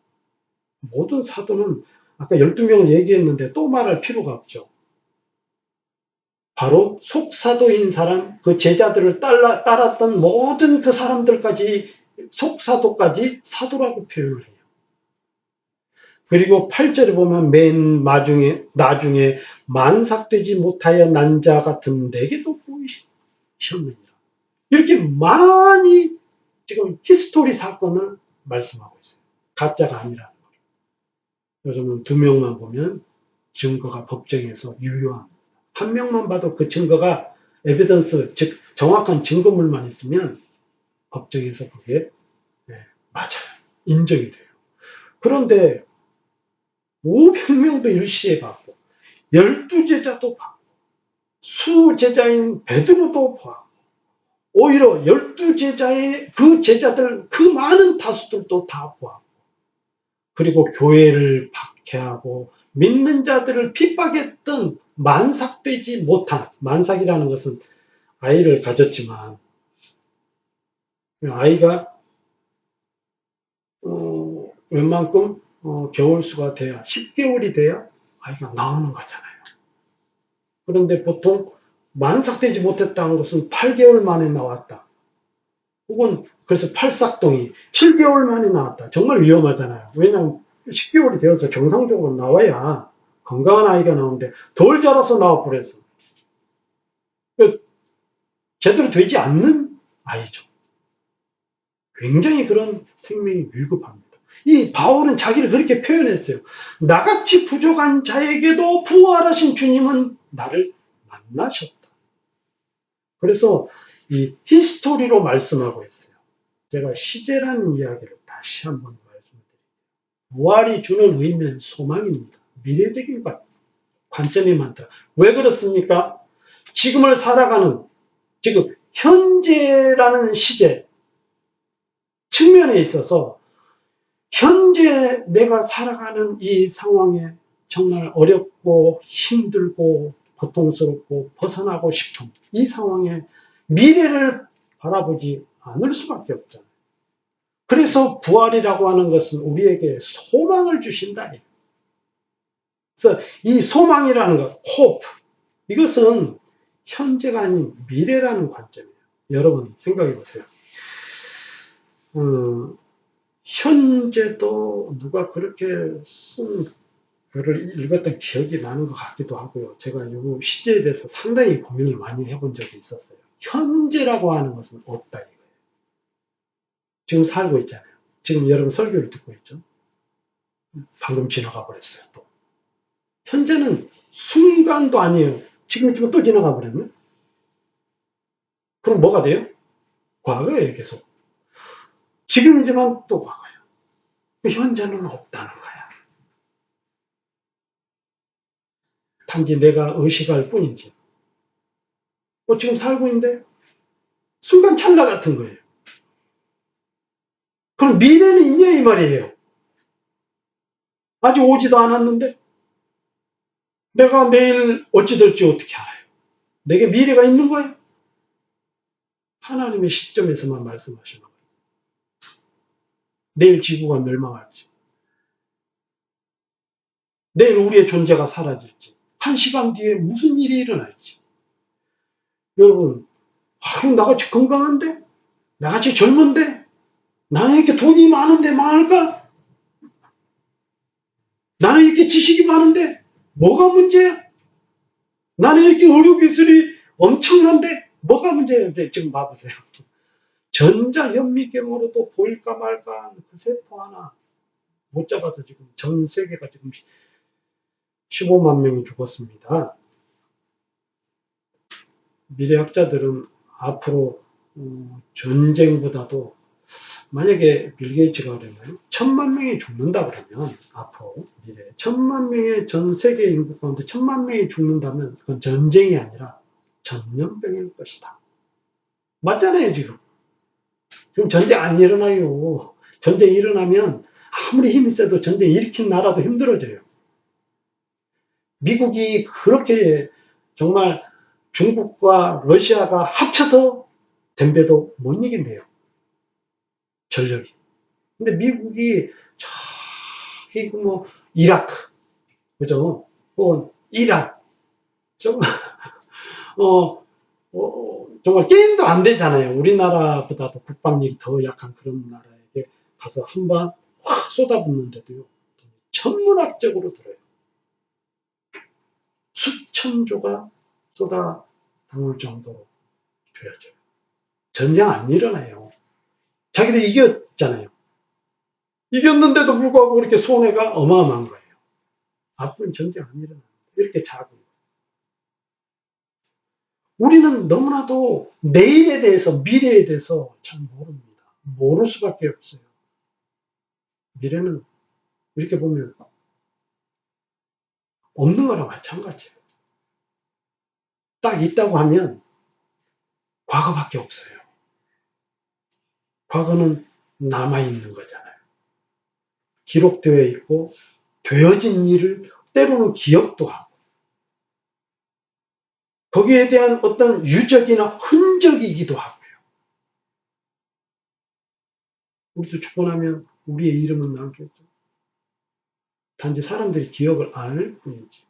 모든 사도는 아까 12명을 얘기했는데 또 말할 필요가 없죠. 바로 속사도인 사람, 그 제자들을 따랐던 모든 그 사람들까지, 속사도까지 사도라고 표현을 해요. 그리고 8절에 보면 맨 나중에 만삭되지 못하여 난 자 같은 내게도 보이셨느니라. 이렇게 많이 지금 히스토리 사건을 말씀하고 있어요. 가짜가 아니라는 거예요. 요즘은 2명만 보면 증거가 법정에서 유효합니다. 1명만 봐도 그 증거가 에비던스, 즉 정확한 증거물만 있으면 법정에서 그게 맞아요. 인정이 돼요. 그런데 500명도 일시에 봤고 12제자도 봤고 수제자인 베드로도 봤고, 오히려 12제자의 그 제자들, 그 많은 다수들도 다 보았고, 그리고 교회를 박해하고 믿는 자들을 핍박했던 만삭되지 못한, 만삭이라는 것은 아이를 가졌지만 아이가 웬만큼 겨울수가 돼야 10개월이 돼야 아이가 나오는 거잖아요. 그런데 보통 만삭되지 못했다는 것은 8개월 만에 나왔다. 혹은 그래서 팔싹동이 7개월 만에 나왔다. 정말 위험하잖아요. 왜냐하면 10개월이 되어서 정상적으로 나와야 건강한 아이가 나오는데 덜 자라서 나와버렸어. 제대로 되지 않는 아이죠. 굉장히 그런 생명이 위급합니다. 이 바울은 자기를 그렇게 표현했어요. 나같이 부족한 자에게도 부활하신 주님은 나를 만나셨다. 그래서 이 히스토리로 말씀하고 있어요. 제가 시제라는 이야기를 다시 한번 말씀드릴게요. 부활이 주는 의미는 소망입니다. 미래적인 관점이 많다. 왜 그렇습니까? 지금을 살아가는, 지금 현재라는 시제 측면에 있어서 현재 내가 살아가는 이 상황에 정말 어렵고 힘들고 고통스럽고 벗어나고 싶은 이 상황에 미래를 바라보지 않을 수밖에 없잖아요. 그래서 부활이라고 하는 것은 우리에게 소망을 주신다. 그래서 이 소망이라는 것, hope, 이것은 현재가 아닌 미래라는 관점이에요. 여러분 생각해 보세요. 현재도 누가 그렇게 쓴 글을 읽었던 기억이 나는 것 같기도 하고요. 제가 이 시제에 대해서 상당히 고민을 많이 해본 적이 있었어요. 현재라고 하는 것은 없다 이거예요. 지금 살고 있잖아요. 지금 여러분 설교를 듣고 있죠. 방금 지나가 버렸어요. 또 현재는 순간도 아니에요. 지금 있지만 또 지나가 버렸네. 그럼 뭐가 돼요? 과거예요. 계속. 지금이지만 또 과거예요. 현재는 없다는 거야. 단지 내가 의식할 뿐이지. 지금 살고 있는데 순간 찰나 같은 거예요. 그럼 미래는 있냐 이 말이에요. 아직 오지도 않았는데 내가 내일 어찌 될지 어떻게 알아요? 내게 미래가 있는 거예요? 하나님의 시점에서만 말씀하시는 거예요. 내일 지구가 멸망할지, 내일 우리의 존재가 사라질지, 한 시간 뒤에 무슨 일이 일어날지. 여러분, 나같이 건강한데? 나같이 젊은데? 나는 이렇게 돈이 많은데 망할까? 나는 이렇게 지식이 많은데 뭐가 문제야? 나는 이렇게 의료기술이 엄청난데 뭐가 문제예요? 지금 봐보세요. 전자현미경으로도 보일까 말까 그 세포 하나 못 잡아서 지금 전 세계가 지금 15만 명이 죽었습니다. 미래학자들은 앞으로 전쟁보다도 만약에 빌 게이츠가 그랬나요? 1000만 명이 죽는다 그러면 앞으로 미래 1000만 명의 전 세계 인구 가운데 1000만 명이 죽는다면 그건 전쟁이 아니라 전염병일 것이다. 맞잖아요 지금. 지금 전쟁 안 일어나요. 전쟁 일어나면 아무리 힘이 세도 전쟁 일으킨 나라도 힘들어져요. 미국이 그렇게 정말 중국과 러시아가 합쳐서 덤벼도 못 이긴대요. 전력이. 근데 미국이 저기 뭐 이라크, 그죠? 이란, 정말 정말 게임도 안 되잖아요. 우리나라보다도 국방력이 더 약한 그런 나라에게 가서 한번 확 쏟아붓는데도요. 천문학적으로 들어요. 수천조가 쏟아부을 정도로 되어져요. 전쟁 안 일어나요. 자기들 이겼잖아요. 이겼는데도 불구하고 그렇게 손해가 어마어마한 거예요. 앞으로는 전쟁 안 일어나요. 이렇게 작은. 우리는 너무나도 내일에 대해서, 미래에 대해서 잘 모릅니다. 모를 수밖에 없어요. 미래는 이렇게 보면 없는 거랑 마찬가지예요. 딱 있다고 하면 과거밖에 없어요. 과거는 남아있는 거잖아요. 기록되어 있고 되어진 일을 때로는 기억도 하고 거기에 대한 어떤 유적이나 흔적이기도 하고요. 우리도 죽고 나면 우리의 이름은 남겠죠. 단지 사람들이 기억을 안 할 뿐이지.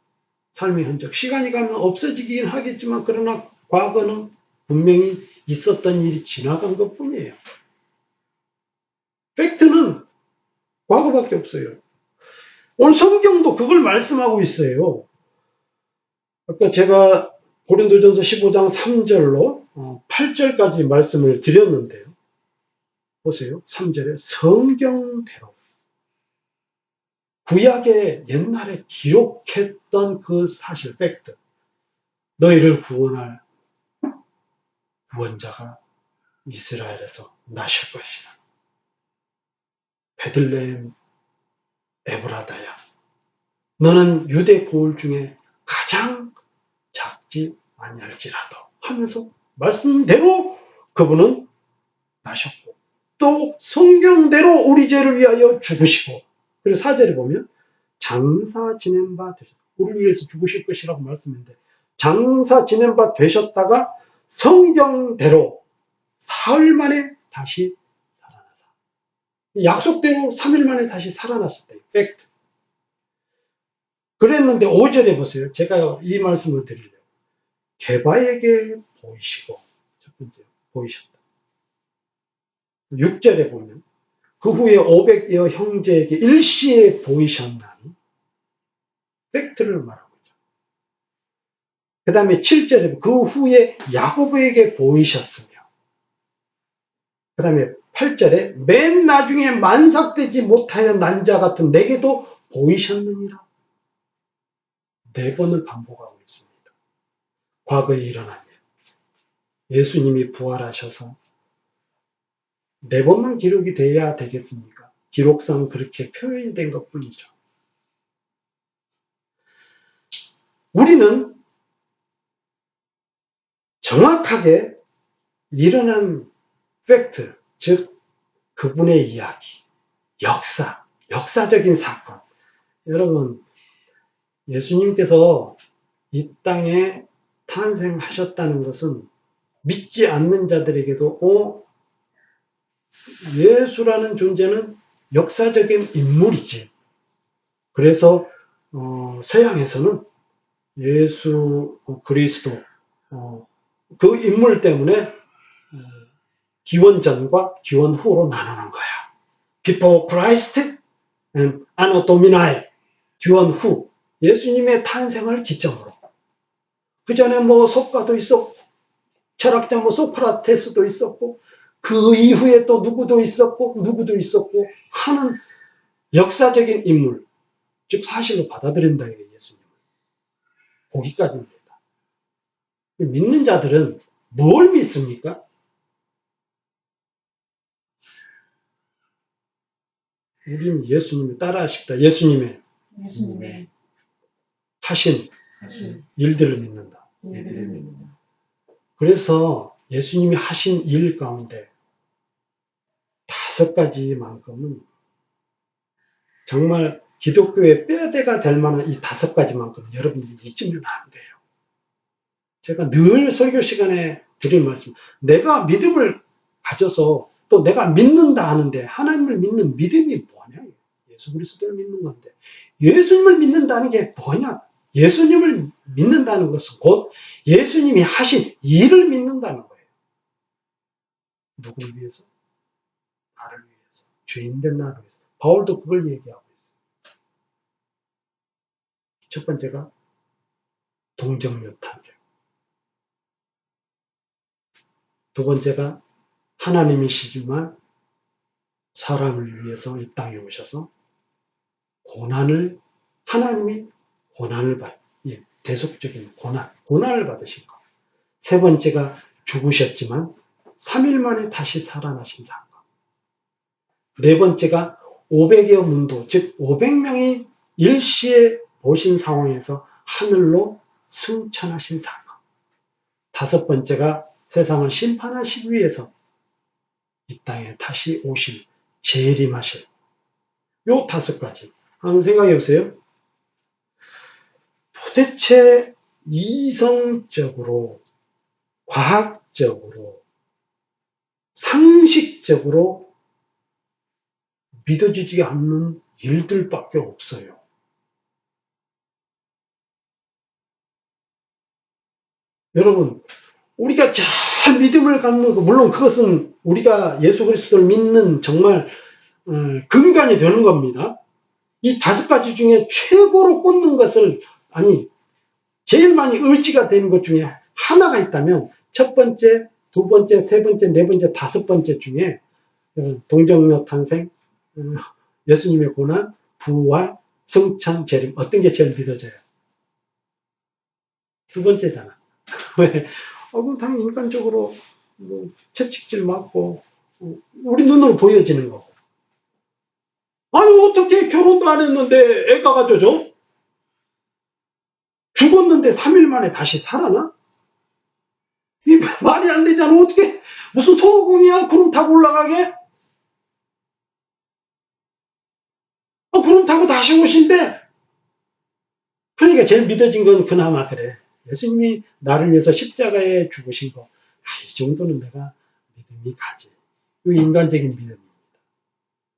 삶의 흔적. 시간이 가면 없어지긴 하겠지만 그러나 과거는 분명히 있었던 일이 지나간 것 뿐이에요. 팩트는 과거밖에 없어요. 오늘 성경도 그걸 말씀하고 있어요. 아까 제가 고린도전서 15장 3절로 8절까지 말씀을 드렸는데요. 보세요. 3절에 성경대로 구약에 옛날에 기록했던 그 사실, 팩트. 너희를 구원할 구원자가 이스라엘에서 나실 것이다. 베들레헴 에브라다야. 너는 유대 고을 중에 가장 작지 아니할지라도 하면서 말씀대로 그분은 나셨고 또 성경대로 우리 죄를 위하여 죽으시고 그리고 4절에 보면 장사 지낸 바 되셨다. 우리를 위해서 죽으실 것이라고 말씀했는데 장사 지낸 바 되셨다가 성경대로 사흘 만에 다시 살아나사. 약속대로 3일 만에 다시 살아났었다. 팩트. 그랬는데 5절에 보세요. 제가 이 말씀을 드리려고. 게바에게 보이시고 첫 번째 보이셨다. 6절에 보면 그 후에 500여 형제에게 일시에 보이셨나니 팩트를 말하고 있죠. 그 다음에 7절에 그 후에 야고보에게 보이셨으며 그 다음에 8절에 맨 나중에 만삭되지 못하여 난 자 같은 내게도 보이셨느니라. 4번을 반복하고 있습니다. 과거에 일어난 일. 예수님이 부활하셔서 4번만 기록이 돼야 되겠습니까? 기록상 그렇게 표현이 된 것뿐이죠. 우리는 정확하게 일어난 팩트, 즉 그분의 이야기, 역사적인 사건. 여러분, 예수님께서 이 땅에 탄생하셨다는 것은 믿지 않는 자들에게도 예수라는 존재는 역사적인 인물이지. 그래서 서양에서는 예수 그리스도 그 인물 때문에 기원전과 기원후로 나누는 거야. Before Christ and Anno Domini. 기원후. 예수님의 탄생을 기점으로. 그 전에 뭐 속가도 있었고 철학자 소크라테스도 있었고 그 이후에 또 누구도 있었고 하는 역사적인 인물. 즉 사실로 받아들인다 이게 예수님을. 거기까지입니다. 믿는 자들은 뭘 믿습니까? 우리는 예수님을 따라하십니다. 예수님의 하신 일들을 믿는다. 그래서 예수님이 하신 일 가운데 5가지만큼은 정말 기독교의 뼈대가 될 만한 이 5가지만큼 여러분들이 잊으면 안 돼요. 제가 늘 설교 시간에 드린 말씀, 내가 믿음을 가져서 또 내가 믿는다 하는데 하나님을 믿는 믿음이 뭐냐? 예수 그리스도를 믿는 건데 예수님을 믿는다는 게 뭐냐? 예수님을 믿는다는 것은 곧 예수님이 하신 일을 믿는다는 거예요. 누구를 위해서? 나를 위해서. 죄인된 나를 위해서. 바울도 그걸 얘기하고 있어요. 첫 번째가 동정녀 탄생. 두 번째가 하나님이시지만 사람을 위해서 이 땅에 오셔서 하나님이 고난을 대속적인 고난을 받으신 것. 세 번째가 죽으셨지만 3일 만에 다시 살아나신 사건. 네 번째가 500여 문도, 즉 500명이 일시에 보신 상황에서 하늘로 승천하신 사건. 5번째가 세상을 심판하시기 위해서 이 땅에 다시 오실, 재림하실 요 5가지. 한번 생각해 보세요. 도대체 이성적으로, 과학적으로, 상식적으로 믿어지지 않는 일들밖에 없어요. 여러분, 우리가 잘 믿음을 갖는 거, 물론 그것은 우리가 예수 그리스도를 믿는 정말 근간이 되는 겁니다. 이 5가지 중에 최고로 꽂는 것을, 아니, 제일 많이 의지가 되는 것 중에 하나가 있다면 첫 번째, 두 번째, 세 번째, 네 번째, 5번째 중에 동정녀 탄생, 예수님의 고난, 부활, 승천, 재림, 어떤 게 제일 믿어져요? 두 번째잖아. 왜? 그럼 당연히 인간적으로 뭐 채찍질 맞고 우리 눈으로 보여지는 거고. 아니 어떻게 결혼도 안 했는데 애가 가져져? 죽었는데 3일 만에 다시 살아나? 이 말이 안 되잖아. 어떻게 무슨 손오공이야? 구름 타고 올라가게? 구름 타고 다시 오신대. 그러니까 제일 믿어진 건 그나마 그래. 예수님이 나를 위해서 십자가에 죽으신 거. 이 정도는 내가 믿음이 가지. 그 인간적인 믿음입니다.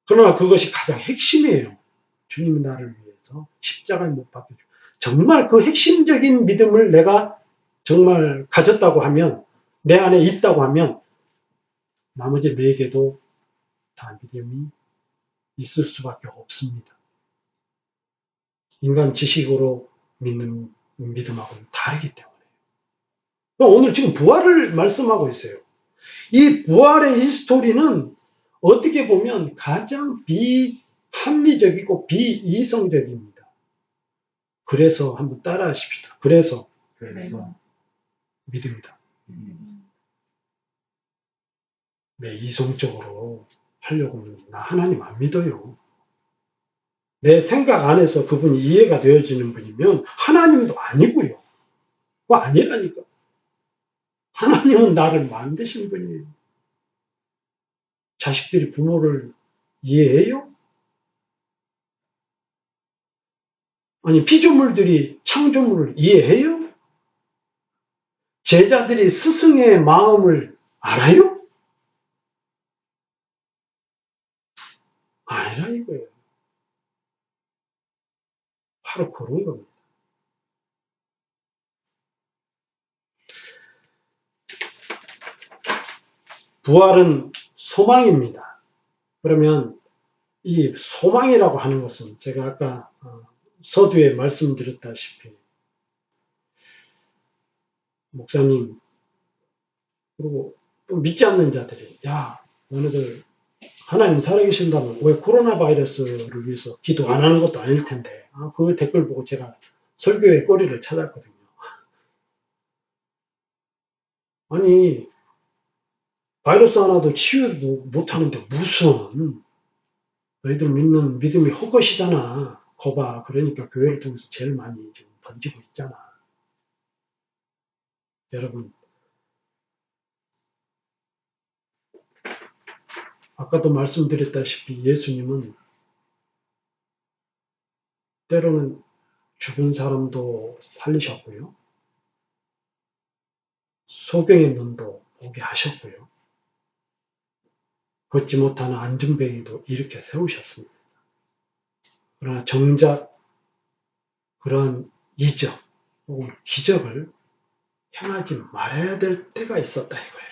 그러나 그것이 가장 핵심이에요. 주님이 나를 위해서 십자가에 못 박혀주고. 정말 그 핵심적인 믿음을 내가 정말 가졌다고 하면, 내 안에 있다고 하면, 나머지 4개도 다 믿음이 있을 수밖에 없습니다. 인간 지식으로 믿는 믿음하고는 다르기 때문에. 오늘 지금 부활을 말씀하고 있어요. 이 부활의 히스토리는 어떻게 보면 가장 비합리적이고 비이성적입니다. 그래서 한번 따라 하십시다. 그래서 믿음이다. 네, 이성적으로 하려고 하면 나 하나님 안 믿어요. 내 생각 안에서 그분이 이해가 되어지는 분이면 하나님도 아니고요. 그거 아니라니까. 하나님은 나를 만드신 분이에요. 자식들이 부모를 이해해요? 아니, 피조물들이 창조물을 이해해요? 제자들이 스승의 마음을 알아요? 아니라 이거예요. 바로 그런 겁니다. 부활은 소망입니다. 그러면 이 소망이라고 하는 것은 제가 아까 서두에 말씀드렸다시피 목사님 그리고 또 믿지 않는 자들이 야 너네들 하나님 살아계신다면 왜 코로나 바이러스를 위해서 기도 안 하는 것도 아닐 텐데 그 댓글 보고 제가 설교의 꼬리를 찾았거든요. 아니 바이러스 하나도 치유도 못하는데 무슨 너희들 믿는 믿음이 헛것이잖아. 거봐. 그러니까 교회를 통해서 제일 많이 지금 번지고 있잖아. 여러분 아까도 말씀드렸다시피 예수님은 때로는 죽은 사람도 살리셨고요. 소경의 눈도 보게 하셨고요. 걷지 못하는 안전뱅이도 일으켜 세우셨습니다. 그러나 정작 그러한 이적 혹은 기적을 행하지 말아야 될 때가 있었다 이거예요.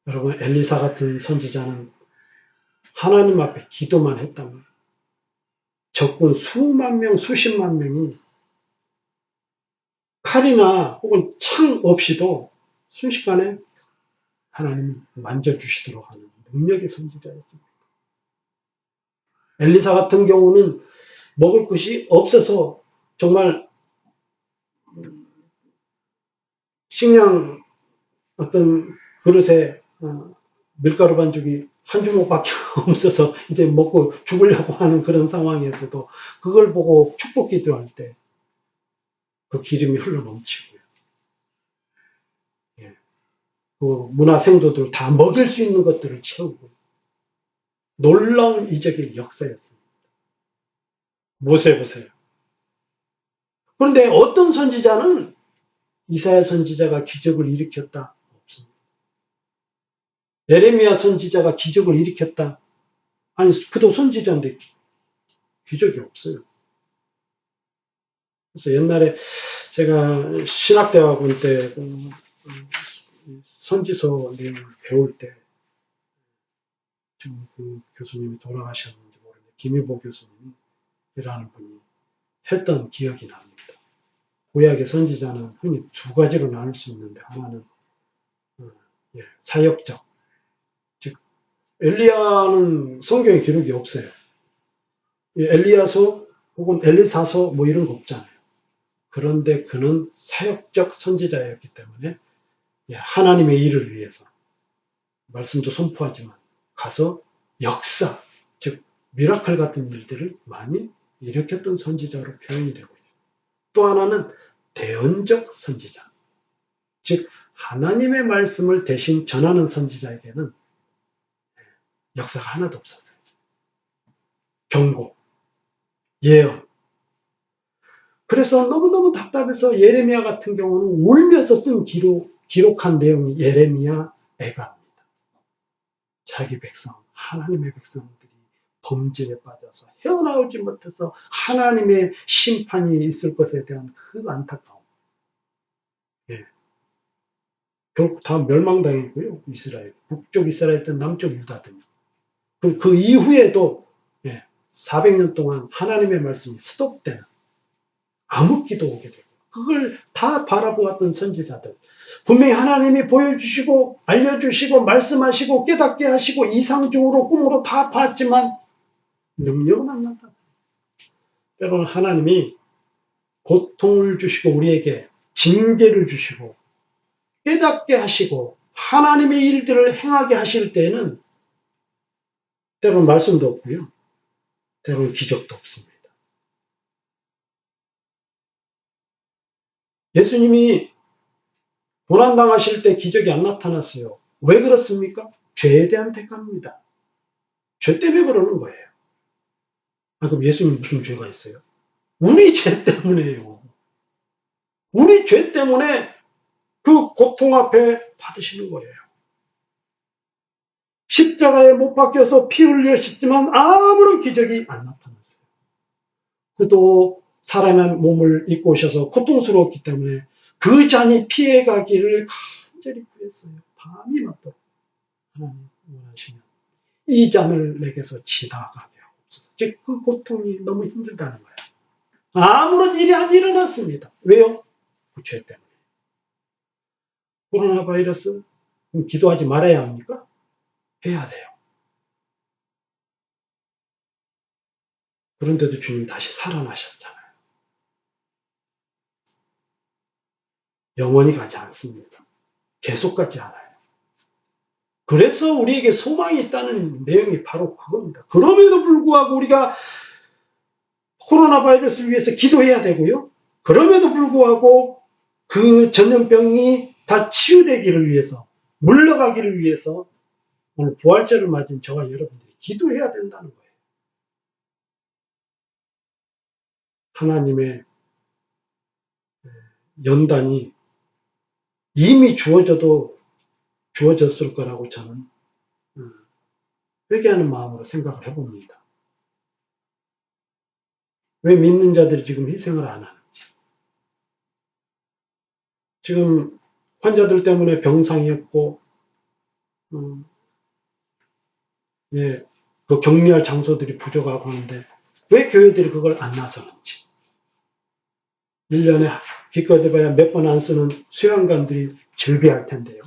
여러분 엘리사 같은 선지자는 하나님 앞에 기도만 했다면 적군 수만 명, 수십만 명이 칼이나 혹은 창 없이도 순식간에 하나님이 만져주시도록 하는 능력의 선지자였습니다. 엘리사 같은 경우는 먹을 것이 없어서 정말 식량 어떤 그릇에 밀가루 반죽이 한 주먹밖에 없어서 이제 먹고 죽으려고 하는 그런 상황에서도 그걸 보고 축복 기도할 때 그 기름이 흘러 넘치고요. 예. 그 문화생도들 다 먹일 수 있는 것들을 채우고 놀라운 이적의 역사였습니다. 모세 보세요. 그런데 어떤 선지자는 이사야 선지자가 기적을 일으켰다? 없습니다. 예레미야 선지자가 기적을 일으켰다? 아니, 그도 선지자인데 기적이 없어요. 그래서 옛날에 제가 신학대학원 때 선지서 내용을 배울 때 지금 그 교수님이 돌아가셨는지 모르겠는데 김희보 교수님이라는 분이 했던 기억이 납니다. 구약의 선지자는 흔히 두 가지로 나눌 수 있는데 하나는 사역적, 즉 엘리야는 성경에 기록이 없어요. 엘리야서 혹은 엘리사서 뭐 이런 거 없잖아요. 그런데 그는 사역적 선지자였기 때문에 하나님의 일을 위해서 말씀도 선포하지만 가서 역사, 즉 미라클 같은 일들을 많이 일으켰던 선지자로 표현이 되고 있어요. 또 하나는 대언적 선지자, 즉 하나님의 말씀을 대신 전하는 선지자에게는 역사가 하나도 없었어요. 경고, 예언. 그래서 너무너무 답답해서 예레미야 같은 경우는 울면서 쓴 기록한 내용이 예레미야 애가입니다. 자기 백성, 하나님의 백성들이 범죄에 빠져서 헤어나오지 못해서 하나님의 심판이 있을 것에 대한 그 안타까움. 결국 다 멸망당했고요. 이스라엘. 북쪽 이스라엘든 남쪽 유다든. 그 이후에도 400년 동안 하나님의 말씀이 스톱되는 암흑기도 오게 되고 그걸 다 바라보았던 선지자들. 분명히 하나님이 보여주시고 알려주시고 말씀하시고 깨닫게 하시고 이상적으로 꿈으로 다 봤지만 능력은 안 난다. 때로는 하나님이 고통을 주시고 우리에게 징계를 주시고 깨닫게 하시고 하나님의 일들을 행하게 하실 때에는 때로는 말씀도 없고요. 때로는 기적도 없습니다. 예수님이 고난당하실 때 기적이 안 나타났어요. 왜 그렇습니까? 죄에 대한 대가입니다. 죄 때문에 그러는 거예요. 그럼 예수님 무슨 죄가 있어요? 우리 죄 때문에요. 우리 죄 때문에 그 고통 앞에 받으시는 거예요. 십자가에 못 박혀서 피 흘려셨지만 아무런 기적이 안 나타났어요. 그도 사람의 몸을 입고 오셔서 고통스러웠기 때문에 그 잔이 피해가기를 간절히 구했어요. 밤이 맞도록 하나님 원하시면 이 잔을 내게서 지나가게 하옵소서. 즉 그 고통이 너무 힘들다는 거예요. 아무런 일이 안 일어났습니다. 왜요? 그 죄 때문에. 코로나 바이러스 그럼 기도하지 말아야 합니까? 해야 돼요. 그런데도 주님 다시 살아나셨잖아요. 영원히 가지 않습니다. 계속 가지 않아요. 그래서 우리에게 소망이 있다는 내용이 바로 그겁니다. 그럼에도 불구하고 우리가 코로나 바이러스를 위해서 기도해야 되고요. 그럼에도 불구하고 그 전염병이 다 치유되기를 위해서, 물러가기를 위해서 오늘 부활절을 맞은 저와 여러분들이 기도해야 된다는 거예요. 하나님의 연단이 이미 주어졌을 거라고 저는 회개하는 마음으로 생각을 해봅니다. 왜 믿는 자들이 지금 희생을 안 하는지. 지금 환자들 때문에 병상이었고 그 격리할 장소들이 부족하고 하는데 왜 교회들이 그걸 안 나서는지. 1년에 기껏 해봐야 몇 번 안 쓰는 수양관들이 즐겨할 텐데요.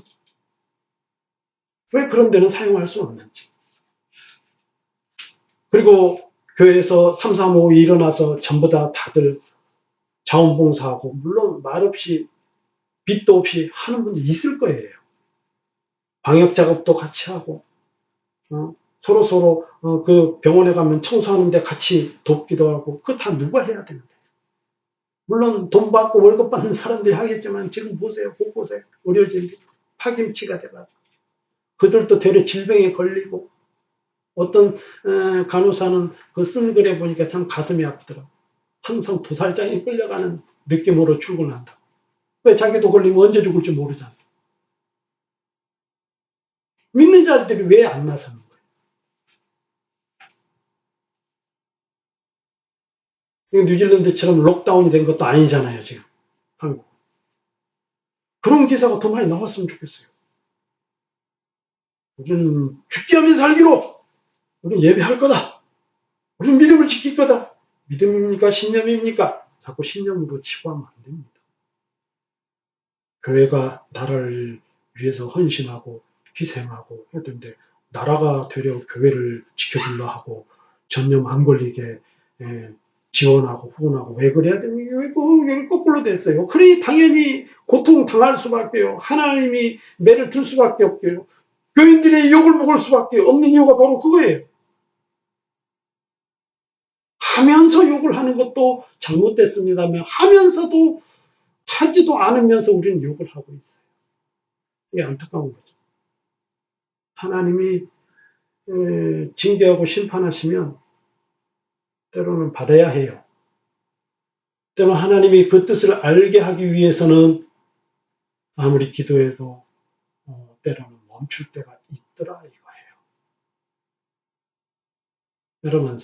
왜 그런 데는 사용할 수 없는지. 그리고 교회에서 335 일어나서 전부 다들 자원봉사하고 물론 말없이 빚도 없이 하는 분이 있을 거예요. 방역 작업도 같이 하고 서로 그 병원에 가면 청소하는데 같이 돕기도 하고 그거 다 누가 해야 되는데. 물론 돈 받고 월급 받는 사람들이 하겠지만 지금 보세요. 곳곳에 의료진들이 파김치가 돼가지고 그들도 되려 질병에 걸리고 어떤 간호사는 그 쓴 글에 보니까 참 가슴이 아프더라고. 항상 도살장에 끌려가는 느낌으로 출근한다. 왜 자기도 걸리면 언제 죽을지 모르잖아. 믿는 자들이 왜 안 나서는 거예요? 뉴질랜드처럼 록다운이 된 것도 아니잖아요, 지금. 한국. 그런 기사가 더 많이 나왔으면 좋겠어요. 우리는 죽기 하면 살기로! 우리는 예배할 거다! 우리는 믿음을 지킬 거다! 믿음입니까? 신념입니까? 자꾸 신념으로 치부하면 안 됩니다. 교회가 나라를 위해서 헌신하고 희생하고 했던데, 나라가 되려 교회를 지켜주려 하고 전염 안 걸리게 지원하고 후원하고 왜 그래야 되는 왜 거꾸로 됐어요. 그러니 당연히 고통 당할 수밖에요. 하나님이 매를 들 수밖에 없고요. 교인들의 욕을 먹을 수밖에 없는 이유가 바로 그거예요. 하면서 욕을 하는 것도 잘못됐습니다만 하면서도 하지도 않으면서 우리는 욕을 하고 있어요. 이게 안타까운 거죠. 하나님이 징계하고 심판하시면 때로는 받아야 해요. 때로는 하나님이 그 뜻을 알게 하기 위해서는 아무리 기도해도 때로는 멈출 때가 있더라 이거예요. 여러분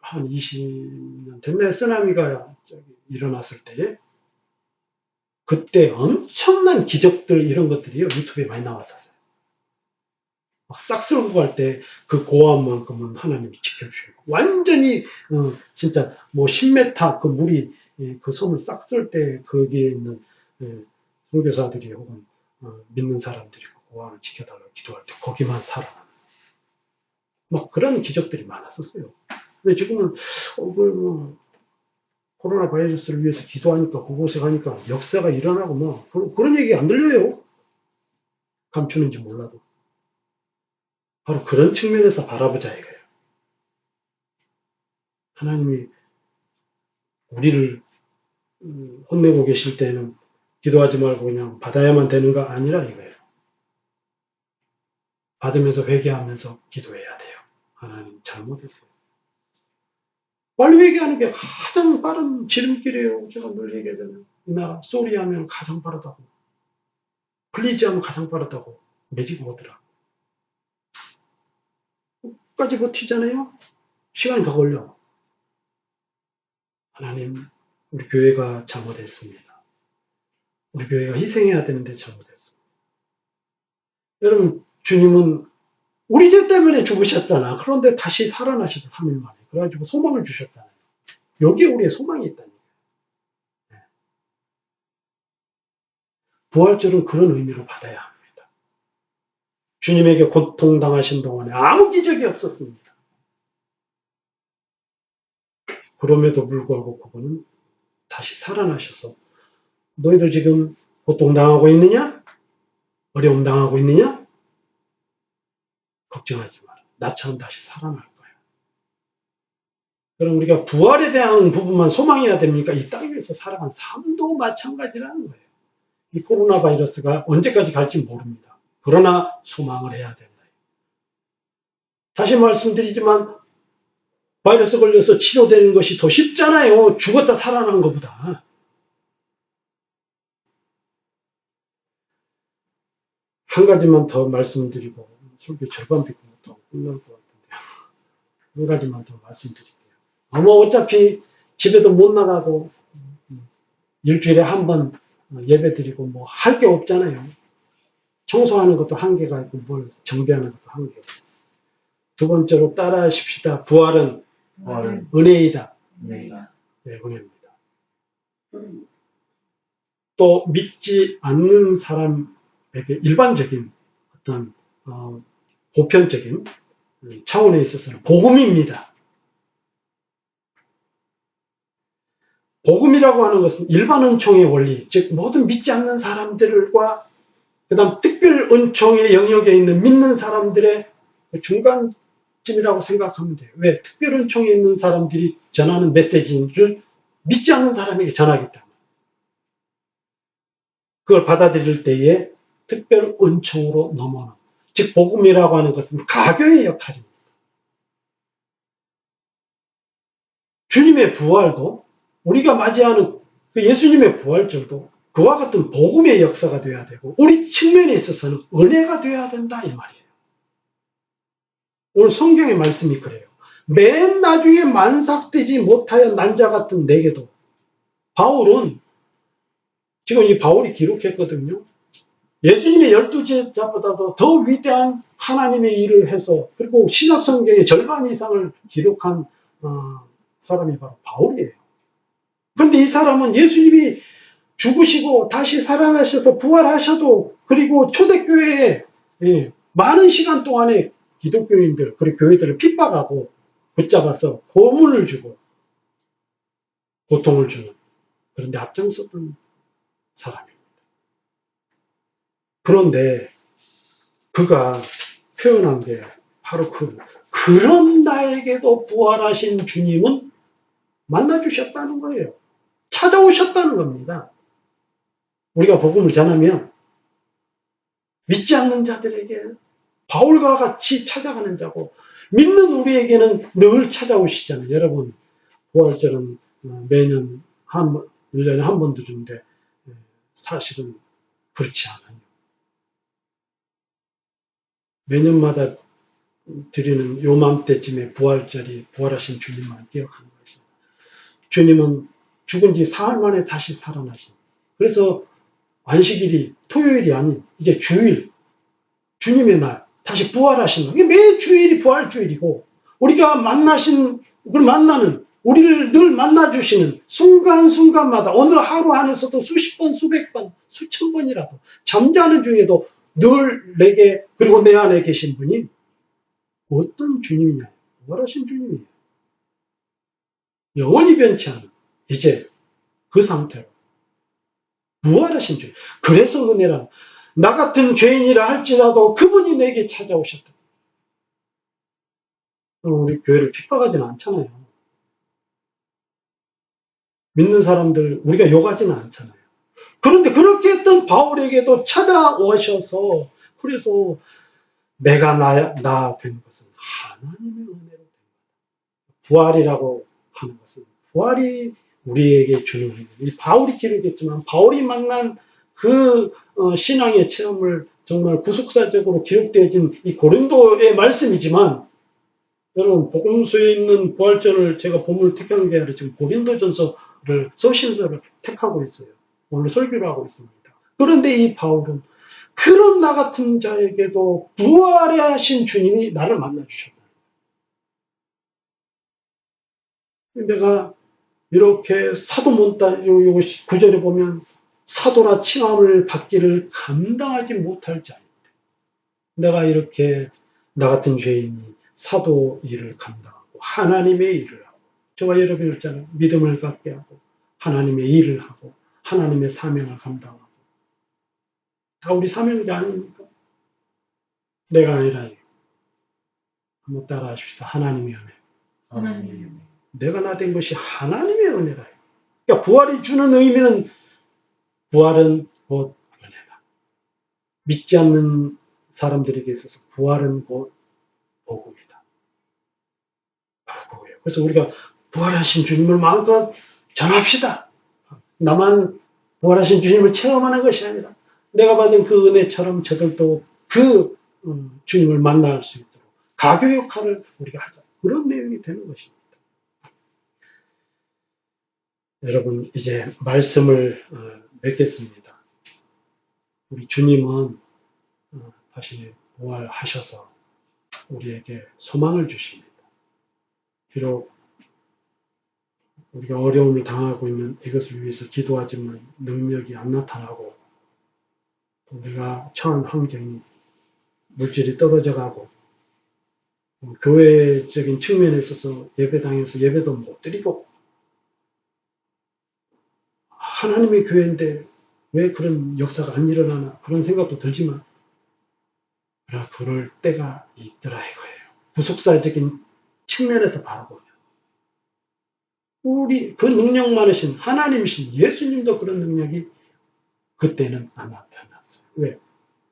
한 20년 됐나요? 쓰나미가 일어났을 때에 그때 엄청난 기적들 이런 것들이요 유튜브에 많이 나왔었어요. 막 싹 쓸고 갈 때 그 고아만큼은 하나님이 지켜주시고 완전히 진짜 뭐 10m 그 물이 그 섬을 싹 쓸 때 거기에 있는 선교사들이 혹은 믿는 사람들이 그 고아를 지켜달라고 기도할 때 거기만 살아나는 막 그런 기적들이 많았었어요. 근데 지금은 코로나 바이러스를 위해서 기도하니까 그곳에 가니까 역사가 일어나고 뭐 그런 얘기 안 들려요. 감추는지 몰라도. 바로 그런 측면에서 바라보자 이거예요. 하나님이 우리를 혼내고 계실 때는 기도하지 말고 그냥 받아야만 되는가 아니라 이거예요. 받으면서 회개하면서 기도해야 돼요. 하나님 잘못했어요. 빨리 회개하는 게 가장 빠른 지름길이에요. 제가 늘 얘기하잖아요. 이 나라 쏘리 하면 가장 빠르다고. 플리즈 하면 가장 빠르다고. 매지고 오더라. 끝까지 버티잖아요. 시간이 더 걸려. 하나님, 우리 교회가 잘못했습니다. 우리 교회가 희생해야 되는데 잘못했습니다. 여러분, 주님은 우리 죄 때문에 죽으셨잖아. 그런데 다시 살아나셔서 3일 만에. 그래가지고 소망을 주셨잖아요. 여기에 우리의 소망이 있다니까요. 네. 부활절은 그런 의미로 받아야 합니다. 주님에게 고통당하신 동안에 아무 기적이 없었습니다. 그럼에도 불구하고 그분은 다시 살아나셔서 너희들 지금 고통당하고 있느냐? 어려움 당하고 있느냐? 걱정하지 마라. 나처럼 다시 살아날 거야. 그럼 우리가 부활에 대한 부분만 소망해야 됩니까? 이 땅 위에서 살아간 삶도 마찬가지라는 거예요. 이 코로나 바이러스가 언제까지 갈지 모릅니다. 그러나 소망을 해야 된다. 다시 말씀드리지만 바이러스 걸려서 치료되는 것이 더 쉽잖아요. 죽었다 살아난 것보다. 한 가지만 더 말씀드리고 설교 절반 듣고 못하고 끝날 것 같은데요. 한 가지만 더 말씀드릴게요. 어차피 집에도 못 나가고 일주일에 한 번 예배 드리고 뭐 할 게 없잖아요. 청소하는 것도 한계가 있고 뭘 정비하는 것도 한계가 있고. 두 번째로 따라하십시다. 부활은 은혜이다. 네, 은혜입니다. 또 믿지 않는 사람에게 일반적인 어떤 보편적인 차원에 있어서는 복음입니다. 복음이라고 하는 것은 일반 은총의 원리, 즉 모든 믿지 않는 사람들과 그 다음 특별 은총의 영역에 있는 믿는 사람들의 중간쯤이라고 생각하면 돼요. 왜? 특별 은총에 있는 사람들이 전하는 메시지를 믿지 않는 사람에게 전하기 때문에 그걸 받아들일 때에 특별 은총으로 넘어오는, 즉 복음이라고 하는 것은 가교의 역할입니다. 주님의 부활도 우리가 맞이하는 그 예수님의 부활절도 그와 같은 복음의 역사가 되어야 되고 우리 측면에 있어서는 은혜가 되어야 된다 이 말이에요. 오늘 성경의 말씀이 그래요. 맨 나중에 만삭되지 못하여 난자 같은 내게도. 바울은 지금 이 바울이 기록했거든요. 예수님의 12제자보다도 더 위대한 하나님의 일을 해서 그리고 신약성경의 절반 이상을 기록한 사람이 바로 바울이에요. 그런데 이 사람은 예수님이 죽으시고 다시 살아나셔서 부활하셔도 그리고 초대교회에 많은 시간 동안에 기독교인들 그리고 교회들을 핍박하고 붙잡아서 고문을 주고 고통을 주는 그런데 앞장섰던 사람입니다. 그런데 그가 표현한 게 바로 그런 나에게도 부활하신 주님은 만나주셨다는 거예요. 찾아오셨다는 겁니다. 우리가 복음을 전하면 믿지 않는 자들에게 바울과 같이 찾아가는 자고 믿는 우리에게는 늘 찾아오시잖아요. 여러분 부활절은 매년 1년에 한 번 드리는데 사실은 그렇지 않아요. 매년마다 드리는 요맘때쯤에 부활절이 부활하신 주님만 기억하는 것입니다. 주님은 죽은 지 사흘 만에 다시 살아나신. 그래서 안식일이 토요일이 아닌 이제 주일, 주님의 날, 다시 부활하신 날. 이게 매 주일이 부활주일이고 우리가 만나는 우리를 늘 만나주시는 순간순간마다 오늘 하루 안에서도 수십 번, 수백 번, 수천 번이라도 잠자는 중에도 늘 내게 그리고 내 안에 계신 분이 어떤 주님이냐? 부활하신 주님이에요. 영원히 변치 않은 이제 그 상태로 부활하신 주님. 그래서 은혜란 나 같은 죄인이라 할지라도 그분이 내게 찾아오셨다. 우리 교회를 핍박하지는 않잖아요. 믿는 사람들 우리가 욕하지는 않잖아요. 그런데 그렇게 했던 바울에게도 찾아오셔서 그래서 내가 나 된 것은 하나님의 은혜로 된 거다. 부활이라고 하는 것은 부활이 우리에게 주는 은혜. 이 바울이 기록했지만 바울이 만난 그 신앙의 체험을 정말 구속사적으로 기록되어진 이 고린도의 말씀이지만 여러분 복음서에 있는 부활절을 제가 본문을 택한 게 아니라 지금 고린도전서를 서신서를 택하고 있어요. 오늘 설교를 하고 있습니다. 그런데 이 바울은 그런 나 같은 자에게도 부활하신 주님이 나를 만나주셨다. 내가 이렇게 사도 못할, 요 9절에 보면 사도라 칭함을 받기를 감당하지 못할 자인데 내가 이렇게 나 같은 죄인이 사도 일을 감당하고 하나님의 일을 하고 저와 여러분이 있잖아요. 믿음을 갖게 하고 하나님의 일을 하고 하나님의 사명을 감당하고 다 우리 사명자 아닙니까? 내가 아니라 한번 따라 하십시다. 하나님의 은혜. 하나님의 은혜. 내가 나 된 것이 하나님의 은혜라. 그러니까 부활이 주는 의미는 부활은 곧 은혜다. 믿지 않는 사람들에게 있어서 부활은 곧 복음이다. 바로 그거예요. 그래서 우리가 부활하신 주님을 마음껏 전합시다. 나만 부활하신 주님을 체험하는 것이 아니라 내가 받은 그 은혜처럼 저들도 그 주님을 만날 수 있도록 가교 역할을 우리가 하자. 그런 내용이 되는 것입니다. 여러분 이제 말씀을 맺겠습니다. 우리 주님은 다시 부활하셔서 우리에게 소망을 주십니다. 비록 우리가 어려움을 당하고 있는 이것을 위해서 기도하지만 능력이 안 나타나고 또 내가 처한 환경이 물질이 떨어져 가고 교회적인 측면에 있어서 예배당에서 예배도 못 드리고 하나님의 교회인데 왜 그런 역사가 안 일어나나 그런 생각도 들지만 그럴 때가 있더라 이거예요. 구속사적인 측면에서 바라보면 우리 그 능력 많으신 하나님이신 예수님도 그런 능력이 그때는 안 나타났어요. 왜?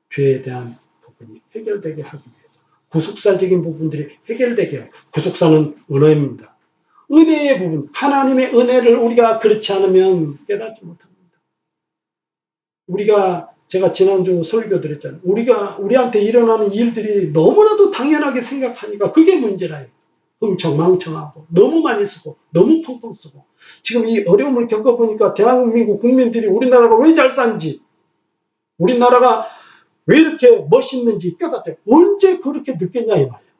죄에 대한 부분이 해결되게 하기 위해서 구속사적인 부분들이 해결되게 해요. 구속사는 은혜입니다. 은혜의 부분, 하나님의 은혜를 우리가 그렇지 않으면 깨닫지 못합니다. 제가 지난주 설교 드렸잖아요. 우리한테 일어나는 일들이 너무나도 당연하게 생각하니까 그게 문제라요. 흥청망청하고 너무 많이 쓰고 너무 펑펑 쓰고 지금 이 어려움을 겪어보니까 대한민국 국민들이 우리나라가 왜 잘 사는지 우리나라가 왜 이렇게 멋있는지 깨닫죠. 언제 그렇게 느꼈냐 이 말이에요.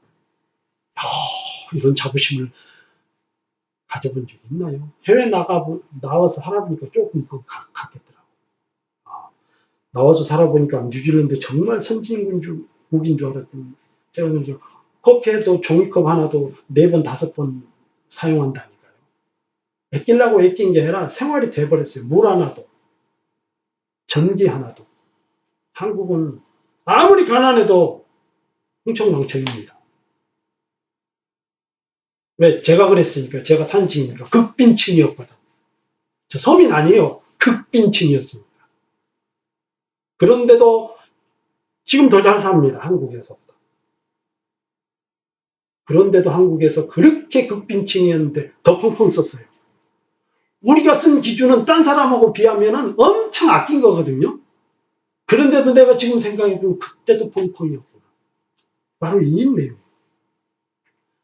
이런 자부심을 가져본 적이 있나요? 해외 나와서 살아보니까 조금 같겠더라고요. 나와서 살아보니까 뉴질랜드 정말 선진국인 줄 알았더니 제가 커피에도 종이컵 하나도 4번, 5번 사용한다니까요. 아끼려고 아낀 게 아니라 생활이 돼버렸어요. 물 하나도, 전기 하나도. 한국은 아무리 가난해도 흥청망청입니다. 왜? 제가 그랬으니까. 제가 산지니까. 극빈층이었거든. 저 서민 아니에요. 극빈층이었으니까. 그런데도 지금 더 잘 삽니다. 한국에서보다. 그런데도 한국에서 그렇게 극빈층이었는데 더 펑펑 썼어요. 우리가 쓴 기준은 딴 사람하고 비하면 엄청 아낀 거거든요. 그런데도 내가 지금 생각해보면 그때도 펑펑이었구나. 바로 이 내용.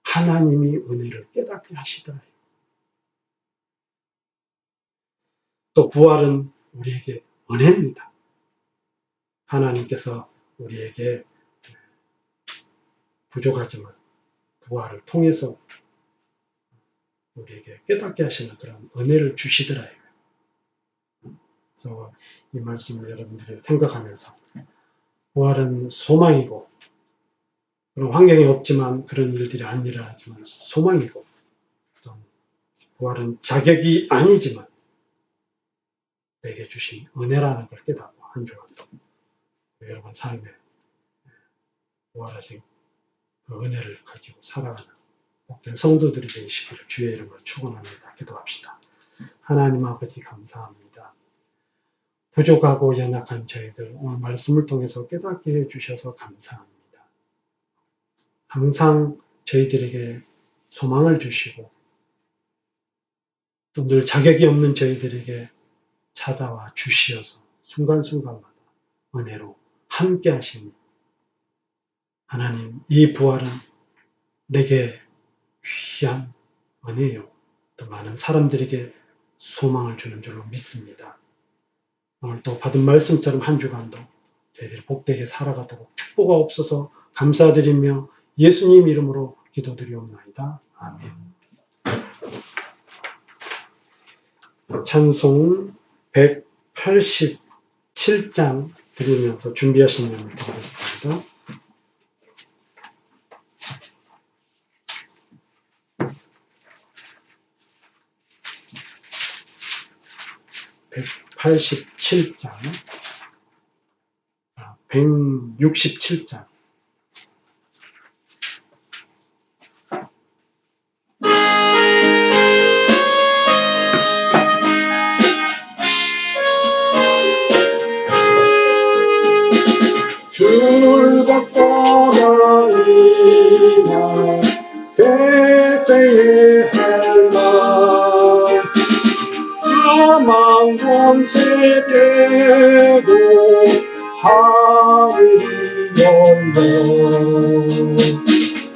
하나님이 은혜를 깨닫게 하시더라요. 또 부활은 우리에게 은혜입니다. 하나님께서 우리에게 부족하지만 부활을 통해서 우리에게 깨닫게 하시는 그런 은혜를 주시더라요. 그래서 이 말씀을 여러분들이 생각하면서 부활은 소망이고 그런 환경이 없지만 그런 일들이 안 일어나지만 소망이고 또 부활은 자격이 아니지만 내게 주신 은혜라는 걸 깨닫고 한 주간도 여러분 삶에 부활하신 그 은혜를 가지고 살아가는 복된 성도들이 되시기를 주의 이름으로 축원합니다. 기도합시다. 하나님 아버지 감사합니다. 부족하고 연약한 저희들 오늘 말씀을 통해서 깨닫게 해주셔서 감사합니다. 항상 저희들에게 소망을 주시고 또 늘 자격이 없는 저희들에게 찾아와 주시어서 순간순간마다 은혜로 함께 하시니 하나님 이 부활은 내게 귀한 은혜요. 또 많은 사람들에게 소망을 주는 줄로 믿습니다. 오늘 또 받은 말씀처럼 한 주간도 저희들이 복되게 살아가도록 축복하옵소서 감사드리며 예수님 이름으로 기도드리옵나이다. 아멘. 찬송 187장 드리면서 준비하신 내용을 드리겠습니다. (187장) 167장 줄곧 떠나이나 세세의 할망 사망 권세 깨고 하늘이 열려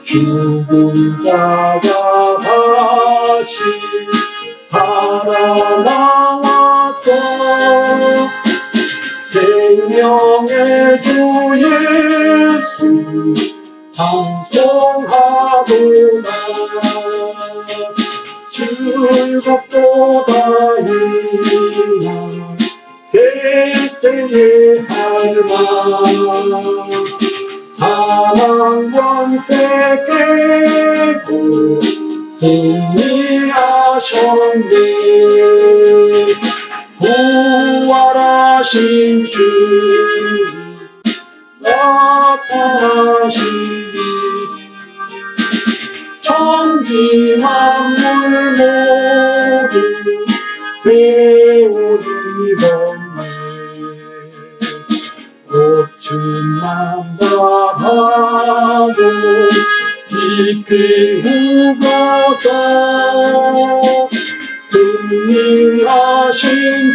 죽은 자가 다시 살아나왔어 생명의 주 예수 찬송하도다 즐겁도다이나 세세의 할망 사망 권세 깨고 승리하셨네 부활하신 주 나타나시니 천지 만물 모두 세옷 입었네 꽃은 남다하고 잎이 우거져 승리하신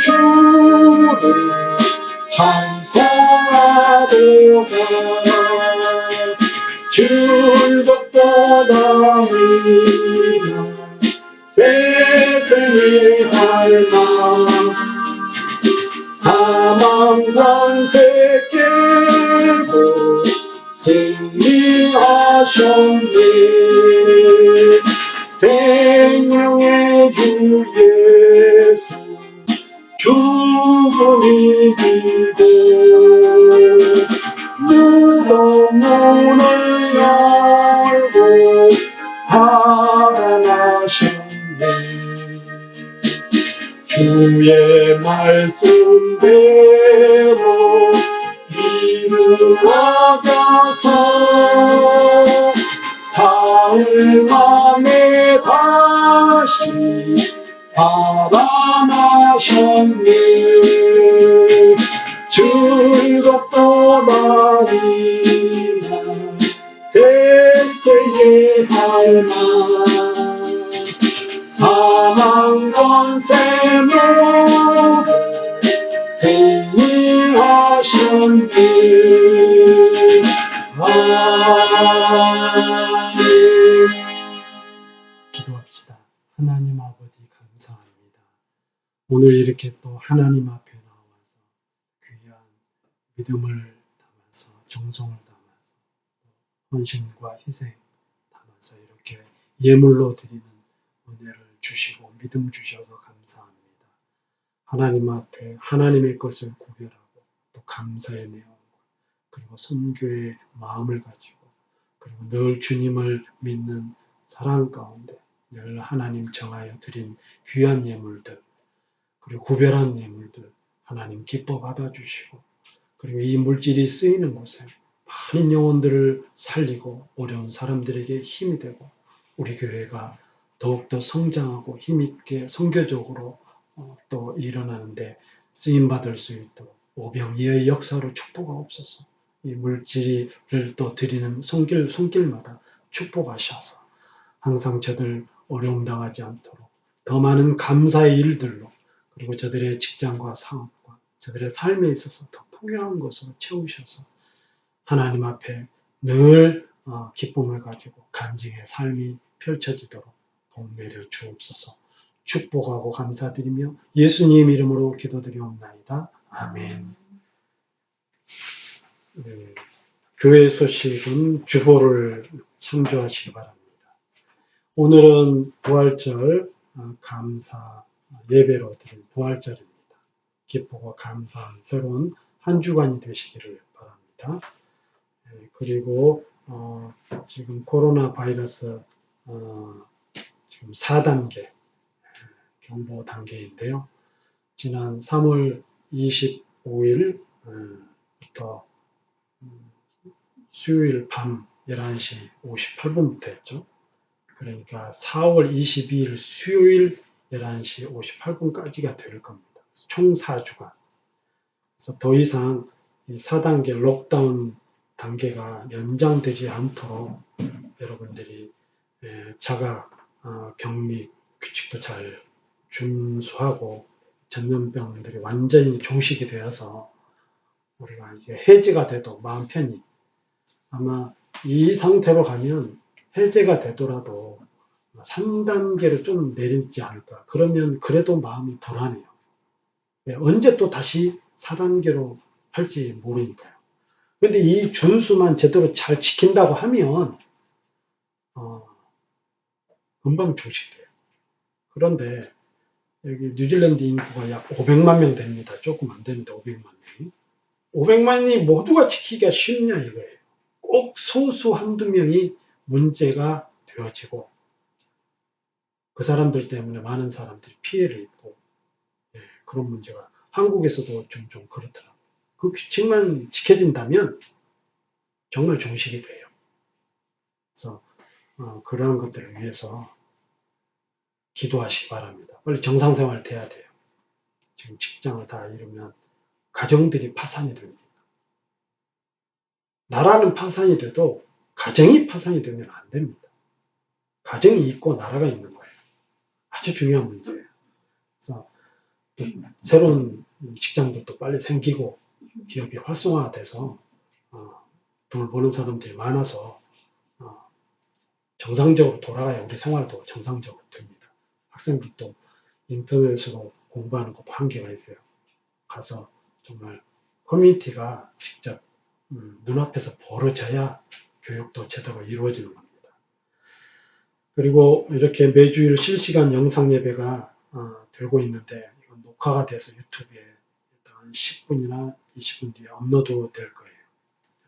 주를 찬송하도다 즐겁도다니나 세상의 할망 사망 권세 깨고 승리하셨네. 생명의 주 예수 죽음이 이기고 무덤 문을 열고 살아나셨네. 주의 말씀대로 이루어져서 사흘 만에 다시 살아나셨네. 즐겁도다니나 세세의 할망 사망 권세 모두 승리하셨네. 아멘. 기도합시다. 하나님 아버지 감사합니다. 오늘 이렇게 또 하나님 앞에 나와서 귀한 믿음을 담아서 정성을 담아서 헌신과 희생 담아서 이렇게 예물로 드리는 은혜를 주시고 믿음 주셔서 감사합니다. 하나님 앞에 하나님의 것을 구별하고 또 감사의 내용과 그리고 선교의 마음을 가지고 그리고 늘 주님을 믿는 사랑 가운데 늘 하나님 정하여 드린 귀한 예물들 그리고 구별한 예물들 하나님 기뻐 받아주시고 그리고 이 물질이 쓰이는 곳에 많은 영혼들을 살리고 어려운 사람들에게 힘이 되고 우리 교회가 더욱더 성장하고 힘있게 선교적으로 또 일어나는데 쓰임받을 수 있도록 오병이어의 역사로 축복하옵소서. 이 물질을 또 드리는 손길마다 축복하셔서 항상 저들 어려움 당하지 않도록 더 많은 감사의 일들로 그리고 저들의 직장과 사업과 저들의 삶에 있어서 더 풍요한 것으로 채우셔서 하나님 앞에 늘 기쁨을 가지고 간증의 삶이 펼쳐지도록 복 내려 주옵소서. 축복하고 감사드리며 예수님 이름으로 기도드리옵나이다. 아멘. 네, 교회 소식은 주보를 참조하시기 바랍니다. 오늘은 부활절 감사 예배로 드린 부활절입니다. 기쁘고 감사한 새로운 한 주간이 되시기를 바랍니다. 그리고 지금 코로나 바이러스 지금 4단계 경보 단계인데요. 지난 3월 25일부터 수요일 밤 11시 58분부터 했죠. 그러니까 4월 22일 수요일 11시 58분까지가 될 겁니다. 총 4주간. 그래서 더 이상 이 4단계 록다운 단계가 연장되지 않도록 여러분들이 자가 격리 규칙도 잘 준수하고 전염병들이 완전히 종식이 되어서 우리가 이게 해제가 돼도 마음 편히 아마 이 상태로 가면 해제가 되더라도 3단계로 좀 내리지 않을까. 그러면 그래도 마음이 불안해요. 언제 또 다시 4단계로 할지 모르니까요. 그런데 이 준수만 제대로 잘 지킨다고 하면 금방 종식돼요. 그런데 여기 뉴질랜드 인구가 약 500만 명 됩니다. 조금 안 됩니다. 500만 명이. 500만이 모두가 지키기가 쉽냐 이거예요. 꼭 소수 한두 명이 문제가 되어지고 그 사람들 때문에 많은 사람들이 피해를 입고 그런 문제가 한국에서도 좀 그렇더라고요. 그 규칙만 지켜진다면 정말 종식이 돼요. 그래서 그러한 것들을 위해서 기도하시기 바랍니다. 빨리 정상생활 돼야 돼요. 지금 직장을 다 잃으면 가정들이 파산이 됩니다. 나라는 파산이 돼도 가정이 파산이 되면 안 됩니다. 가정이 있고 나라가 있는 거예요. 아주 중요한 문제예요. 그래서 새로운 직장들도 빨리 생기고 기업이 활성화돼서 돈을 버는 사람들이 많아서 정상적으로 돌아가야 우리 생활도 정상적으로 됩니다. 학생들도 인터넷으로 공부하는 것도 한계가 있어요. 가서 정말 커뮤니티가 직접 눈앞에서 벌어져야 교육도 제대로 이루어지는 겁니다. 그리고 이렇게 매주일 실시간 영상 예배가 되고 있는데 이건 녹화가 돼서 유튜브에 한 10분이나 20분 뒤에 업로드 될 거예요.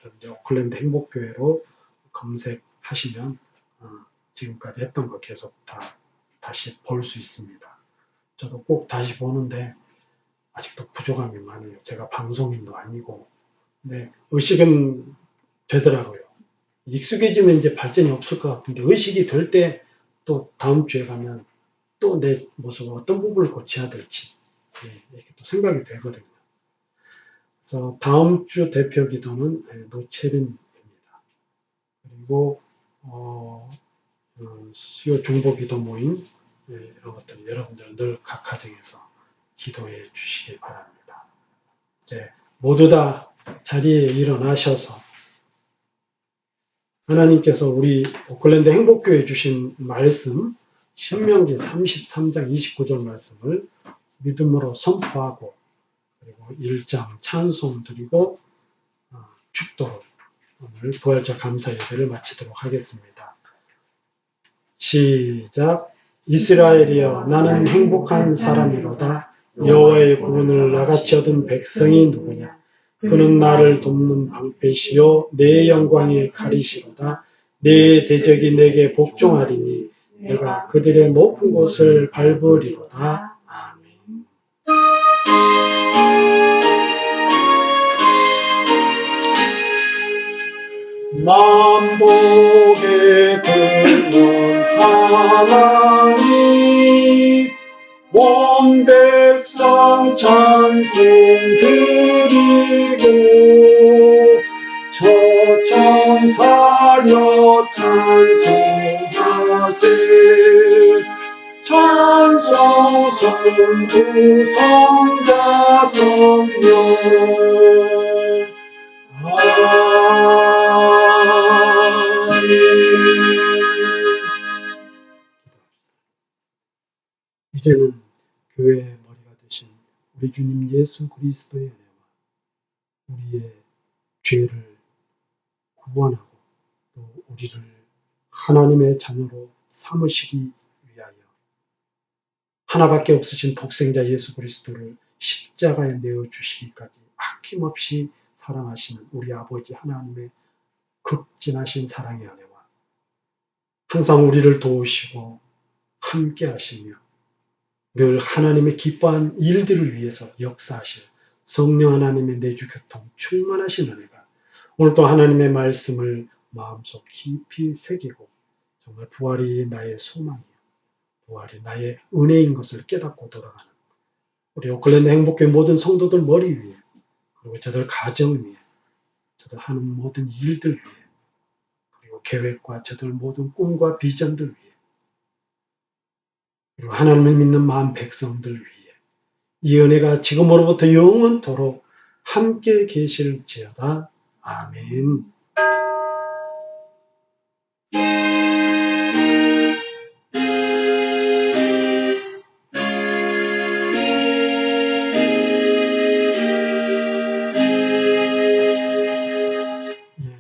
여러분 오클랜드 행복교회로 검색하시면 지금까지 했던 거 계속 다시 볼 수 있습니다. 저도 꼭 다시 보는데 아직도 부족함이 많아요. 제가 방송인도 아니고. 근데 의식은 되더라고요. 익숙해지면 이제 발전이 없을 것 같은데 의식이 될 때 또 다음 주에 가면 또 내 모습 어떤 부분을 고쳐야 될지 이렇게 또 생각이 되거든요. 그래서 다음 주 대표 기도는 노채린입니다. 그리고 수요 중보 기도 모임 이런 것들 여러분들 늘 각 가정에서 기도해 주시기 바랍니다. 이제 모두 다 자리에 일어나셔서 하나님께서 우리 오클랜드 행복교회 주신 말씀 신명기 33장 29절 말씀을 믿음으로 선포하고 그리고 1장 찬송 드리고 축도로 오늘 부활절 감사 예배를 마치도록 하겠습니다. 시작. 이스라엘이여 나는 행복한 사람이로다. 여호와의 구원을 나같이 얻은 백성이 누구냐. 그는 나를 돕는 방패시요 내 영광의 칼이시로다. 내 대적이 내게 복종하리니 내가 그들의 높은 곳을 밟으리로다. 아멘. 만복의 근원 하나님 온 백성 찬송 드리고 저 천사여 찬송하세 찬송 선구 성자 성령 이제는 교회의 머리가 되신 우리 주님 예수 그리스도의 은혜와 우리의 죄를 구원하고 또 우리를 하나님의 자녀로 삼으시기 위하여 하나밖에 없으신 독생자 예수 그리스도를 십자가에 내어주시기까지 아낌없이 사랑하시는 우리 아버지 하나님의 극진하신 사랑의 은혜와 항상 우리를 도우시고 함께 하시며 늘 하나님의 기뻐한 일들을 위해서 역사하실 성령 하나님의 내주 교통 충만하신 은혜가 오늘도 하나님의 말씀을 마음속 깊이 새기고 정말 부활이 나의 소망이요 부활이 나의 은혜인 것을 깨닫고 돌아가는 우리 오클랜드 행복교회 모든 성도들 머리 위에 그리고 저들 가정 위에 저들 하는 모든 일들 위에 그리고 계획과 저들 모든 꿈과 비전들 위에 그리고 하나님을 믿는 마음 백성들 위에 이 은혜가 지금으로부터 영원토록 함께 계실지어다. 아멘.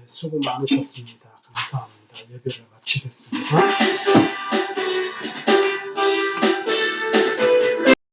수고 많으셨습니다. 감사합니다. 예배를 마치겠습니다.